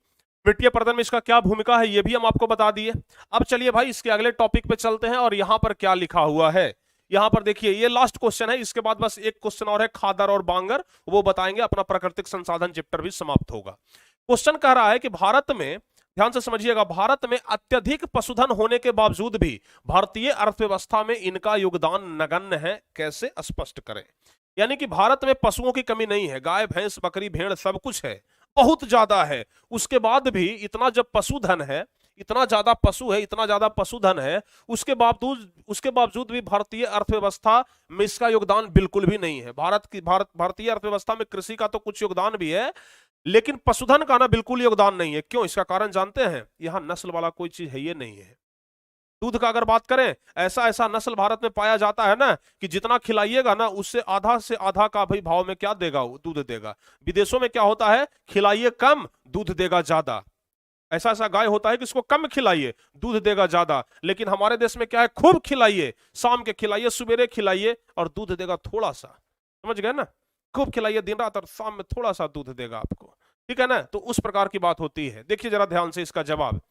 मिट्टी अपर्दन में इसका क्या भूमिका है ये भी हम आपको बता दिए। अब चलिए भाई इसके अगले टॉपिक पे चलते हैं, और यहां पर क्या लिखा हुआ है, यहां पर देखिए, ये लास्ट क्वेश्चन है, इसके बाद बस एक क्वेश्चन और है, खादर और बांगर, वो बताएंगे, अपना प्राकृतिक संसाधन चैप्टर भी समाप्त होगा। क्वेश्चन कह रहा है कि भारत में, ध्यान से समझिएगा, भारत में अत्यधिक पशुधन होने के बावजूद भी भारतीय अर्थव्यवस्था में इनका योगदान नगण्य है, कैसे स्पष्ट करें। यानी कि भारत में पशुओं की कमी नहीं है, गाय भैंस बकरी भेड़ सब कुछ है, बहुत ज्यादा है, उसके बाद भी इतना जब पशुधन है, इतना ज्यादा पशु है, इतना ज्यादा पशुधन है, उसके बावजूद भी भारतीय अर्थव्यवस्था में इसका योगदान बिल्कुल भी नहीं है। भारतीय अर्थव्यवस्था में कृषि का तो कुछ योगदान भी है, लेकिन पशुधन का ना बिल्कुल योगदान नहीं है। क्यों? इसका कारण जानते हैं, यहां नस्ल वाला कोई चीज है ये नहीं है। दूध का अगर बात करें, ऐसा ऐसा नस्ल भारत में पाया जाता है ना कि जितना खिलाइएगा ना उससे आधा से आधा का भाई भाव में क्या देगा, वो दूध देगा। विदेशों में क्या होता है, खिलाइए कम दूध देगा ज्यादा। ऐसा ऐसा गाय होता है कि इसको कम खिलाइए दूध देगा ज्यादा, लेकिन हमारे देश में क्या है, खूब खिलाइए, शाम के खिलाइए, सवेरे खिलाइए और दूध देगा थोड़ा सा। समझ गए ना, खूब खिलाइए दिन रात और शाम में थोड़ा सा दूध देगा आपको, ठीक है ना। तो उस प्रकार की बात होती है। देखिए जरा ध्यान से इसका जवाब,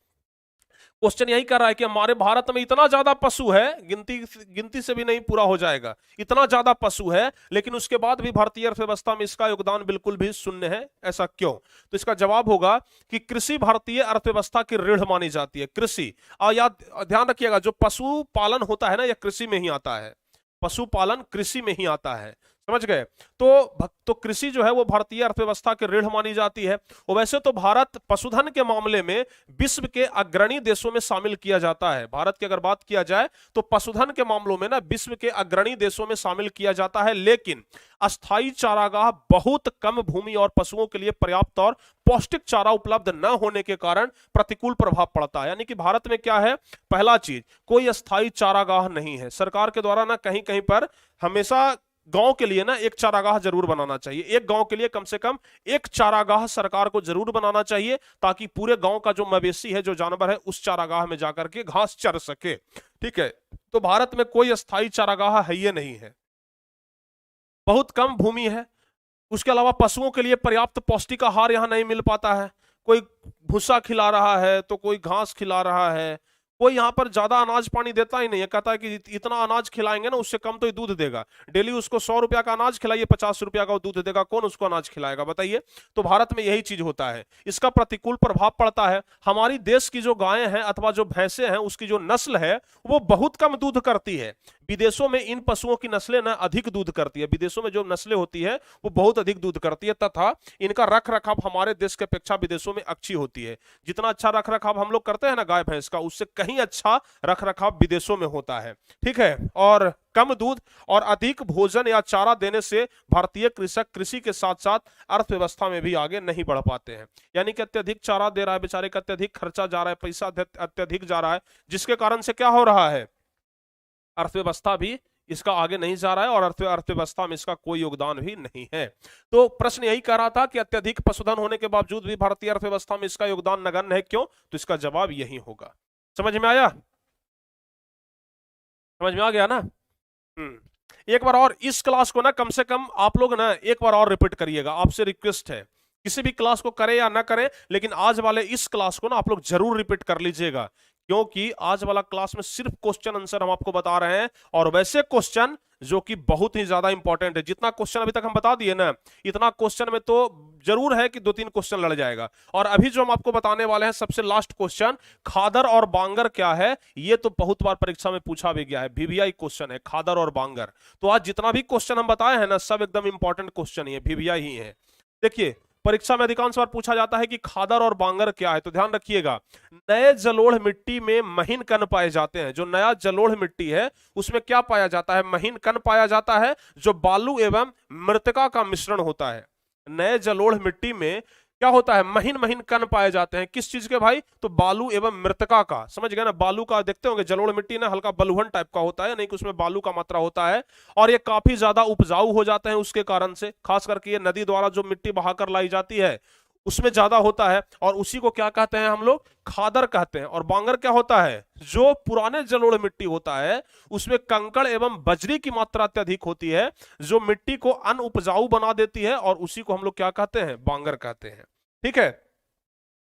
क्वेश्चन यही कर रहा है कि हमारे भारत में इतना ज्यादा पशु है, गिनती से भी नहीं पूरा हो जाएगा, इतना ज्यादा पशु है, लेकिन उसके बाद भी भारतीय अर्थव्यवस्था में इसका योगदान बिल्कुल भी शून्य है। ऐसा क्यों? तो इसका जवाब होगा कि कृषि भारतीय अर्थव्यवस्था की रीढ़ मानी जाती है। कृषि, और याद ध्यान रखिएगा, जो पशुपालन होता है ना, यह कृषि में ही आता है, पशुपालन कृषि में ही आता है, समझ गए। तो कृषि जो है वो भारतीय अर्थव्यवस्था की रीढ़ मानी जाती है। और वैसे तो भारत पशुधन के मामले में विश्व के अग्रणी देशों में शामिल किया जाता है। भारत की अगर बात किया जाए तो पशुधन के मामलों में ना विश्व के अग्रणी देशों में शामिल किया जाता है, लेकिन अस्थायी चारागाह, बहुत कम भूमि और पशुओं के लिए पर्याप्त और पौष्टिक चारा उपलब्ध न होने के कारण प्रतिकूल प्रभाव पड़ता है। यानी कि भारत में क्या है, पहला चीज, कोई अस्थायी चारागाह नहीं है। सरकार के द्वारा ना कहीं कहीं पर हमेशा गांव के लिए ना एक चारागाह जरूर बनाना चाहिए, एक गांव के लिए कम से कम एक चारागाह सरकार को जरूर बनाना चाहिए, ताकि पूरे गांव का जो मवेशी है, जो जानवर है, उस चारागाह में जाकर के घास चर सके, ठीक है। तो भारत में कोई अस्थायी चारागाह है ये नहीं है, बहुत कम भूमि है। उसके अलावा पशुओं के लिए पर्याप्त पौष्टिक आहार यहाँ नहीं मिल पाता है। कोई भूसा खिला रहा है तो कोई घास खिला रहा है, कोई यहाँ पर ज्यादा अनाज पानी देता ही नहीं है, कहता है कि इतना अनाज खिलाएंगे ना उससे कम तो ही दूध देगा। डेली उसको 100 रुपया का अनाज खिलाइए, 50 रुपया का दूध देगा, कौन उसको अनाज खिलाएगा बताइए। तो भारत में यही चीज होता है, इसका प्रतिकूल प्रभाव पड़ता है। हमारी देश की जो गायें हैं अथवा जो भैंसे हैं, उसकी जो नस्ल है वो बहुत कम दूध करती है। विदेशों में इन पशुओं की नस्लें ना अधिक दूध करती है, विदेशों में जो नस्लें होती है वो बहुत अधिक दूध करती है, तथा इनका रख रखाव हमारे देश की अपेक्षा विदेशों में अच्छी होती है। जितना अच्छा रख रखाव हम लोग करते हैं ना गाय भैंस का, उससे कहीं अच्छा रख रखाव विदेशों में होता है, ठीक है। और कम दूध और अधिक भोजन या चारा देने से भारतीय कृषक कृषि के साथ साथ अर्थव्यवस्था में भी आगे नहीं बढ़ पाते हैं। यानी कि अत्यधिक चारा दे रहा है बेचारे का, अत्यधिक खर्चा जा रहा है, पैसा अत्यधिक जा रहा है, जिसके कारण से क्या हो रहा है, अर्थव्यवस्था भी इसका आगे नहीं जा रहा है और अर्थव्यवस्था में इसका कोई योगदान भी नहीं है। तो प्रश्न यही कह रहा था कि अत्यधिक पशुधन होने के बावजूद भी भारतीय अर्थव्यवस्था में इसका योगदान नगण्य है, क्यों? तो इसका जवाब यही होगा। समझ में आया? समझ में आ गया ना? एक बार और इस क्लास को ना कम से कम आप लोग ना एक बार और रिपीट करिएगा, आपसे रिक्वेस्ट है। किसी भी क्लास को करें या ना करें, लेकिन आज वाले इस क्लास को ना आप लोग जरूर रिपीट कर लीजिएगा, क्योंकि आज वाला क्लास में सिर्फ क्वेश्चन आंसर हम आपको बता रहे हैं, और वैसे क्वेश्चन जो कि बहुत ही ज्यादा इंपॉर्टेंट है। जितना क्वेश्चन अभी तक हम बता दिए ना, इतना क्वेश्चन में तो जरूर है कि 2-3 क्वेश्चन लड़ जाएगा। और अभी जो हम आपको बताने वाले हैं सबसे लास्ट क्वेश्चन, खादर और बांगर क्या है, ये तो बहुत बार परीक्षा में पूछा भी गया है, वीवीआई क्वेश्चन है, खादर और बांगर। तो आज जितना भी क्वेश्चन हम बताए हैं ना, सब एकदम इंपॉर्टेंट क्वेश्चन ही है, वीवीआई ही है। देखिए परीक्षा में अधिकांश बार पूछा जाता है कि खादर और बांगर क्या है, तो ध्यान रखिएगा, नए जलोढ़ मिट्टी में महीन कण पाए जाते हैं। जो नया जलोढ़ मिट्टी है उसमें क्या पाया जाता है, महीन कण पाया जाता है, जो बालू एवं मृतिका का मिश्रण होता है। नए जलोढ़ मिट्टी में क्या होता है, महीन महीन कण पाए जाते हैं, किस चीज के भाई, तो बालू एवं मृतिका का। समझ गए ना, बालू का देखते होंगे, जलोढ़ मिट्टी ना हल्का बलुहन टाइप का होता है, नहीं कि उसमें बालू का मात्रा होता है, और ये काफी ज्यादा उपजाऊ हो जाते हैं उसके कारण से। खास करके ये नदी द्वारा जो मिट्टी बहाकर लाई जाती है उसमें ज्यादा होता है, और उसी को क्या कहते हैं हम लोग, खादर कहते हैं। और बांगर क्या होता है, जो पुराने जलोढ़ मिट्टी होता है उसमें कंकड़ एवं बजरी की मात्रा अत्यधिक होती है, जो मिट्टी को अनउपजाऊ बना देती है, और उसी को हम लोग क्या कहते हैं, बांगर कहते हैं, ठीक है।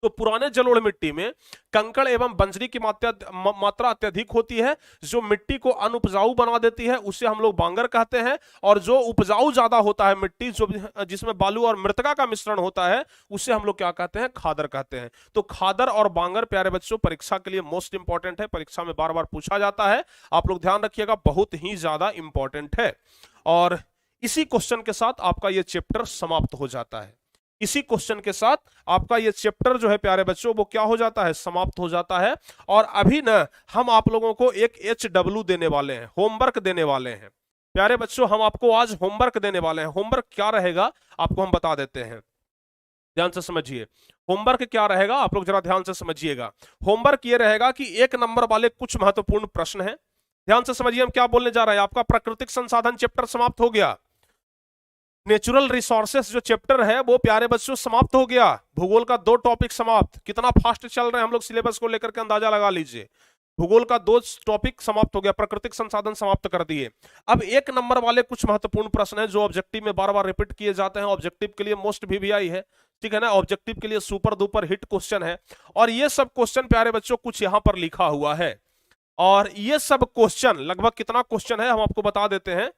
तो पुराने जलोढ़ मिट्टी में कंकड़ एवं बंजरी की मात्रा अत्यधिक होती है, जो मिट्टी को अनउपजाऊ बना देती है, उसे हम लोग बांगर कहते हैं। और जो उपजाऊ ज्यादा होता है मिट्टी, जो जिसमें बालू और मृतिका का मिश्रण होता है, उसे हम लोग क्या कहते हैं, खादर कहते हैं। तो खादर और बांगर प्यारे बच्चों परीक्षा के लिए मोस्ट इंपॉर्टेंट है, परीक्षा में बार बार पूछा जाता है, आप लोग ध्यान रखिएगा, बहुत ही ज्यादा इंपॉर्टेंट है। और इसी क्वेश्चन के साथ आपका यह चैप्टर समाप्त हो जाता है। इसी क्वेश्चन के साथ आपका ये चैप्टर जो है प्यारे बच्चों वो क्या हो जाता है, समाप्त हो जाता है। और अभी ना हम आप लोगों को एक HW देने वाले हैं, होमवर्क देने वाले हैं। प्यारे बच्चों हम आपको आज होमवर्क देने वाले हैं। होमवर्क क्या रहेगा आपको हम बता देते हैं, ध्यान से समझिए होमवर्क क्या रहेगा, आप लोग जरा ध्यान से समझिएगा। होमवर्क ये रहेगा कि 1 नंबर वाले कुछ महत्वपूर्ण प्रश्न हैं। ध्यान से समझिए हम क्या बोलने जा रहे हैं। आपका प्राकृतिक संसाधन चैप्टर समाप्त हो गया, नेचुरल रिसोर्सेस जो चैप्टर है वो प्यारे बच्चों समाप्त हो गया। भूगोल का 2 टॉपिक समाप्त। कितना फास्ट चल रहे हैं हम लोग सिलेबस को लेकर के अंदाजा लगा लीजिए। भूगोल का 2 टॉपिक समाप्त हो गया, प्राकृतिक संसाधन समाप्त कर दिए। अब 1 नंबर वाले कुछ महत्वपूर्ण प्रश्न हैं जो ऑब्जेक्टिव में बार बार रिपीट किए जाते हैं। ऑब्जेक्टिव के लिए मोस्ट वीवीआई है, ठीक है ना, ऑब्जेक्टिव के लिए सुपर डुपर हिट क्वेश्चन है। और ये सब क्वेश्चन प्यारे बच्चों कुछ यहां पर लिखा हुआ है। और ये सब क्वेश्चन लगभग कितना क्वेश्चन है हम आपको बता देते हैं।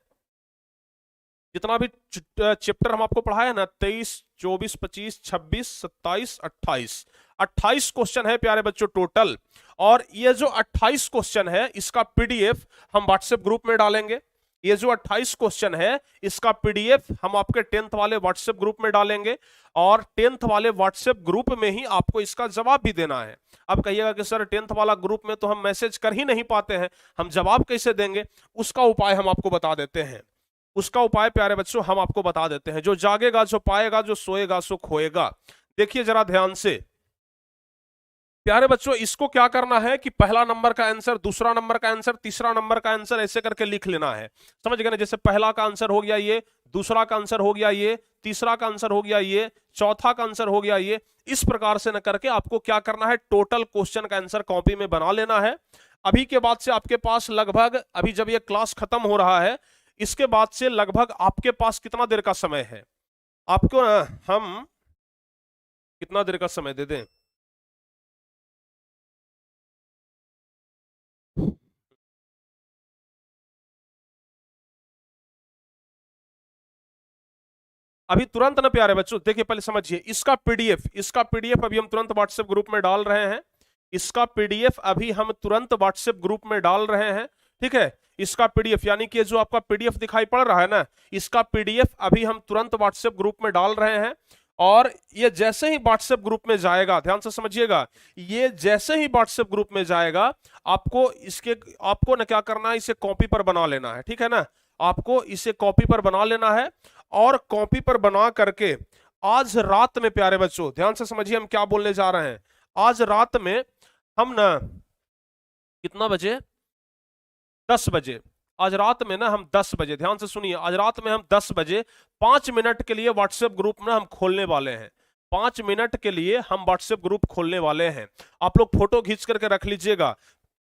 जितना भी चैप्टर हम आपको पढ़ाया ना, 23, 24, 25, 26, 27, 28 क्वेश्चन है प्यारे बच्चों टोटल। और ये जो 28 क्वेश्चन है इसका पीडीएफ हम व्हाट्सएप ग्रुप में डालेंगे। ये जो 28 क्वेश्चन है इसका पीडीएफ हम आपके 10th वाले व्हाट्सएप ग्रुप में डालेंगे। और 10th वाले व्हाट्सएप ग्रुप में ही आपको इसका जवाब भी देना है। अब कहिएगा कि सर 10th वाला ग्रुप में तो हम मैसेज कर ही नहीं पाते हैं, हम जवाब कैसे देंगे? उसका उपाय हम आपको बता देते हैं। उसका उपाय प्यारे बच्चों हम आपको बता देते हैं। जो जागेगा जो पाएगा, जो सोएगा सो खोएगा। देखिए जरा ध्यान से प्यारे बच्चों, इसको क्या करना है कि पहला नंबर का आंसर, दूसरा नंबर का आंसर, तीसरा नंबर का आंसर ऐसे करके लिख लेना है। समझ गए ना? जैसे पहला का आंसर हो गया ये, दूसरा का आंसर हो गया ये, तीसरा का आंसर हो गया ये, चौथा का आंसर हो गया ये। इस प्रकार से न करके आपको क्या करना है, टोटल क्वेश्चन का आंसर कॉपी में बना लेना है। अभी के बाद से आपके पास लगभग, अभी जब ये क्लास खत्म हो रहा है इसके बाद से लगभग आपके पास कितना देर का समय है? आपको हम कितना देर का समय दे दें? अभी तुरंत ना प्यारे बच्चों, देखिए पहले समझिए इसका पीडीएफ अभी हम तुरंत व्हाट्सएप ग्रुप में डाल रहे हैं। इसका पीडीएफ अभी हम तुरंत व्हाट्सएप ग्रुप में डाल रहे हैं, ठीक है। इसका पीडीएफ यानी कि जो आपका पीडीएफ दिखाई पड़ रहा है ना, इसका पीडीएफ अभी हम तुरंत व्हाट्सएप ग्रुप में डाल रहे हैं। और ये जैसे ही व्हाट्सएप ग्रुप में जाएगा, ध्यान से समझिएगा, ये जैसे ही व्हाट्सएप ग्रुप में जाएगा आपको ना क्या करना है, इसे कॉपी पर बना लेना है, ठीक है ना। आपको इसे कॉपी पर बना लेना है। और कॉपी पर बना करके आज रात में प्यारे बच्चों ध्यान से समझिए हम क्या बोलने जा रहे हैं। आज रात में हम ना कितना बजे, 10 बजे, आज रात में ना हम 10 बजे, ध्यान से सुनिए, आज रात में हम 10 बजे 5 मिनट के लिए व्हाट्सएप ग्रुप में हम खोलने वाले हैं। 5 मिनट के लिए हम व्हाट्सएप ग्रुप खोलने वाले हैं। आप लोग फोटो खींच करके रख लीजिएगा।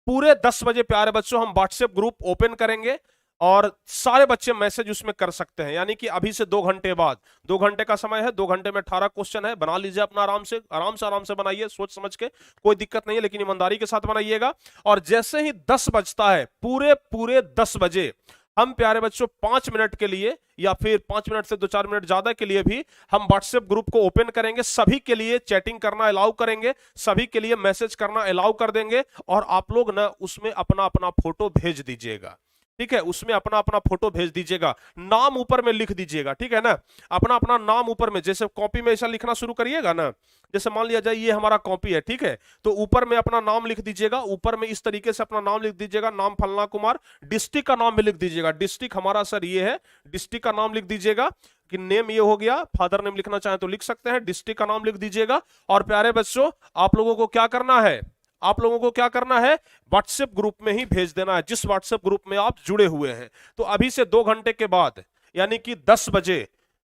पूरे 10 बजे प्यारे बच्चों हम व्हाट्सएप ग्रुप ओपन करेंगे और सारे बच्चे मैसेज उसमें कर सकते हैं। यानी कि अभी से 2 घंटे बाद, 2 घंटे का समय है, 2 घंटे में 18 क्वेश्चन है। बना लीजिए अपना आराम से बनाइए, सोच समझ के, कोई दिक्कत नहीं है, लेकिन ईमानदारी के साथ बनाइएगा। और जैसे ही 10 बजता है, पूरे 10 बजे हम प्यारे बच्चों 5 मिनट के लिए या फिर 5 मिनट से 2-4 मिनट ज्यादा के लिए भी हम व्हाट्सएप ग्रुप को ओपन करेंगे। सभी के लिए चैटिंग करना अलाउ करेंगे, सभी के लिए मैसेज करना अलाउ कर देंगे। और आप लोग ना उसमें अपना अपना फोटो भेज दीजिएगा, ठीक है। उसमें अपना अपना फोटो भेज दीजिएगा, नाम ऊपर में लिख दीजिएगा, ठीक है ना। अपना अपना नाम ऊपर में, जैसे कॉपी में ऐसा लिखना शुरू करिएगा ना, जैसे मान लिया जाए ये हमारा कॉपी है, ठीक है, तो ऊपर में अपना नाम लिख दीजिएगा। ऊपर में इस तरीके से अपना नाम लिख दीजिएगा, नाम फलना कुमार। डिस्ट्रिक्ट का नाम भी लिख दीजिएगा, डिस्ट्रिक्ट हमारा सर ये है, डिस्ट्रिक्ट का नाम लिख दीजिएगा। कि नेम ये हो गया, फादर नेम लिखना चाहे तो लिख सकते हैं, डिस्ट्रिक्ट का नाम लिख दीजिएगा। और प्यारे बच्चों आप लोगों को क्या करना है, आप लोगों को क्या करना है, व्हाट्सएप ग्रुप में ही भेज देना है, जिस व्हाट्सएप ग्रुप में आप जुड़े हुए हैं। तो अभी से 2 घंटे के बाद यानी कि 10 बजे,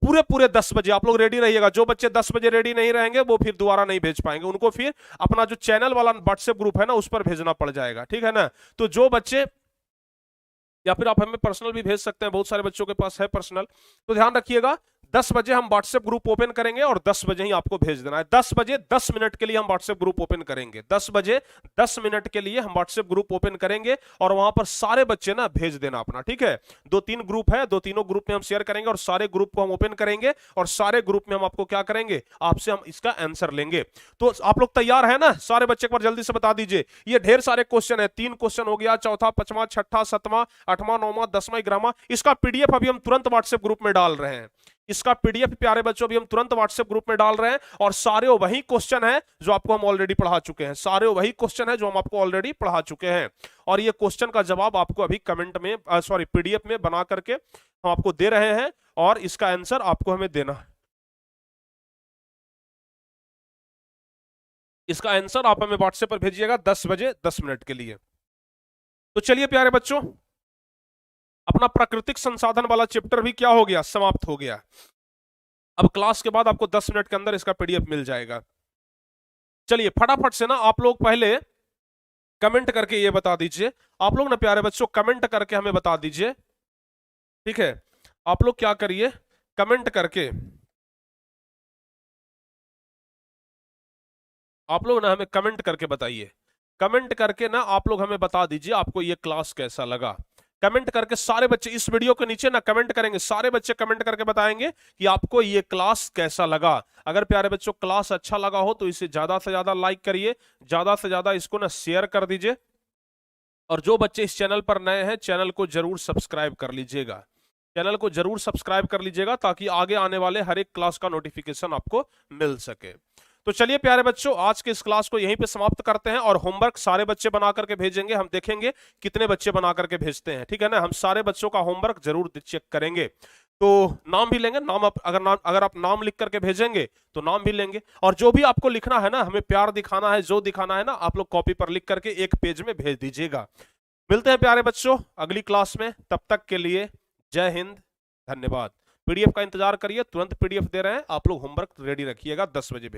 पूरे 10 बजे आप लोग रेडी रहिएगा। जो बच्चे 10 बजे रेडी नहीं रहेंगे वो फिर दोबारा नहीं भेज पाएंगे, उनको फिर अपना जो चैनल वाला व्हाट्सएप ग्रुप है ना उस पर भेजना पड़ जाएगा, ठीक है ना। तो जो बच्चे, या फिर आप हमें पर्सनल भी भेज सकते हैं, बहुत सारे बच्चों के पास है पर्सनल। तो ध्यान रखिएगा 10 बजे हम व्हाट्सएप ग्रुप ओपन करेंगे और 10 बजे ही आपको भेज देना है। 10 बजे 10 मिनट के लिए हम व्हाट्सएप ग्रुप ओपन करेंगे, 10 बजे 10 मिनट के लिए हम व्हाट्सएप ग्रुप ओपन करेंगे और वहां पर सारे बच्चे ना भेज देना अपना, ठीक है। 2-3 ग्रुप है, 2-तीनों ग्रुप में हम शेयर करेंगे और सारे ग्रुप को हम ओपन करेंगे और सारे ग्रुप में हम आपको क्या करेंगे, आपसे हम इसका आंसर लेंगे। तो आप लोग तैयार है ना? सारे बच्चे एक बार जल्दी से बता दीजिए। ये ढेर सारे क्वेश्चन है, 3 क्वेश्चन हो गया, चौथा, 5वां, 6ठा, 7वां, 8वां, 9वां, 10वां, 11वां। इसका पीडीएफ अभी हम तुरंत व्हाट्सएप ग्रुप में डाल रहे हैं। इसका पीडीएफ प्यारे बच्चों अभी हम तुरंत व्हाट्सएप ग्रुप में डाल रहे हैं और सारे वही क्वेश्चन है जो आपको हम ऑलरेडी पढ़ा चुके हैं, सारे वही क्वेश्चन है जो हम आपको ऑलरेडी पढ़ा चुके हैं। और ये क्वेश्चन का जवाब आपको अभी कमेंट में, सॉरी पीडीएफ में बना करके हम आपको दे रहे हैं और इसका आंसर आपको हमें देना है। इसका आंसर आप हमें व्हाट्सएप पर भेजिएगा 10 बजे 10 मिनट के लिए। तो चलिए प्यारे बच्चों, अपना प्राकृतिक संसाधन वाला चैप्टर भी क्या हो गया, समाप्त हो गया। अब क्लास के बाद आपको 10 मिनट के अंदर इसका पीडीएफ मिल जाएगा। चलिए फटाफट से ना आप लोग पहले कमेंट करके ये बता दीजिए, आप लोग ना प्यारे बच्चों कमेंट करके हमें बता दीजिए, ठीक है। आप लोग क्या करिए, कमेंट करके आप लोग ना हमें कमेंट करके बताइए, कमेंट करके ना आप लोग हमें बता दीजिए आपको ये क्लास कैसा लगा। कमेंट करके सारे बच्चे इस वीडियो के नीचे ना कमेंट करेंगे, सारे बच्चे कमेंट करके बताएंगे कि आपको ये क्लास कैसा लगा। अगर प्यारे बच्चों क्लास अच्छा लगा हो तो इसे ज्यादा से ज्यादा लाइक करिए, ज्यादा से ज्यादा इसको ना शेयर कर दीजिए, और जो बच्चे इस चैनल पर नए हैं चैनल को जरूर सब्सक्राइब कर लीजिएगा, चैनल को जरूर सब्सक्राइब कर लीजिएगा ताकि आगे आने वाले हर एक क्लास का नोटिफिकेशन आपको मिल सके। तो चलिए प्यारे बच्चों, आज के इस क्लास को यहीं पे समाप्त करते हैं, और होमवर्क सारे बच्चे बना करके भेजेंगे, हम देखेंगे कितने बच्चे बना करके भेजते हैं, ठीक है ना। हम सारे बच्चों का होमवर्क जरूर चेक करेंगे, तो नाम भी लेंगे, अगर आप नाम लिख करके भेजेंगे तो नाम भी लेंगे, और जो भी आपको लिखना है ना, हमें प्यार दिखाना है, जो दिखाना है ना, आप लोग कॉपी पर लिख करके एक पेज में भेज दीजिएगा। मिलते हैं प्यारे बच्चों अगली क्लास में, तब तक के लिए जय हिंद, धन्यवाद। पीडीएफ का इंतजार करिए, तुरंत पीडीएफ दे रहे हैं, आप लोग होमवर्क रेडी रखिएगा, 10 बजे।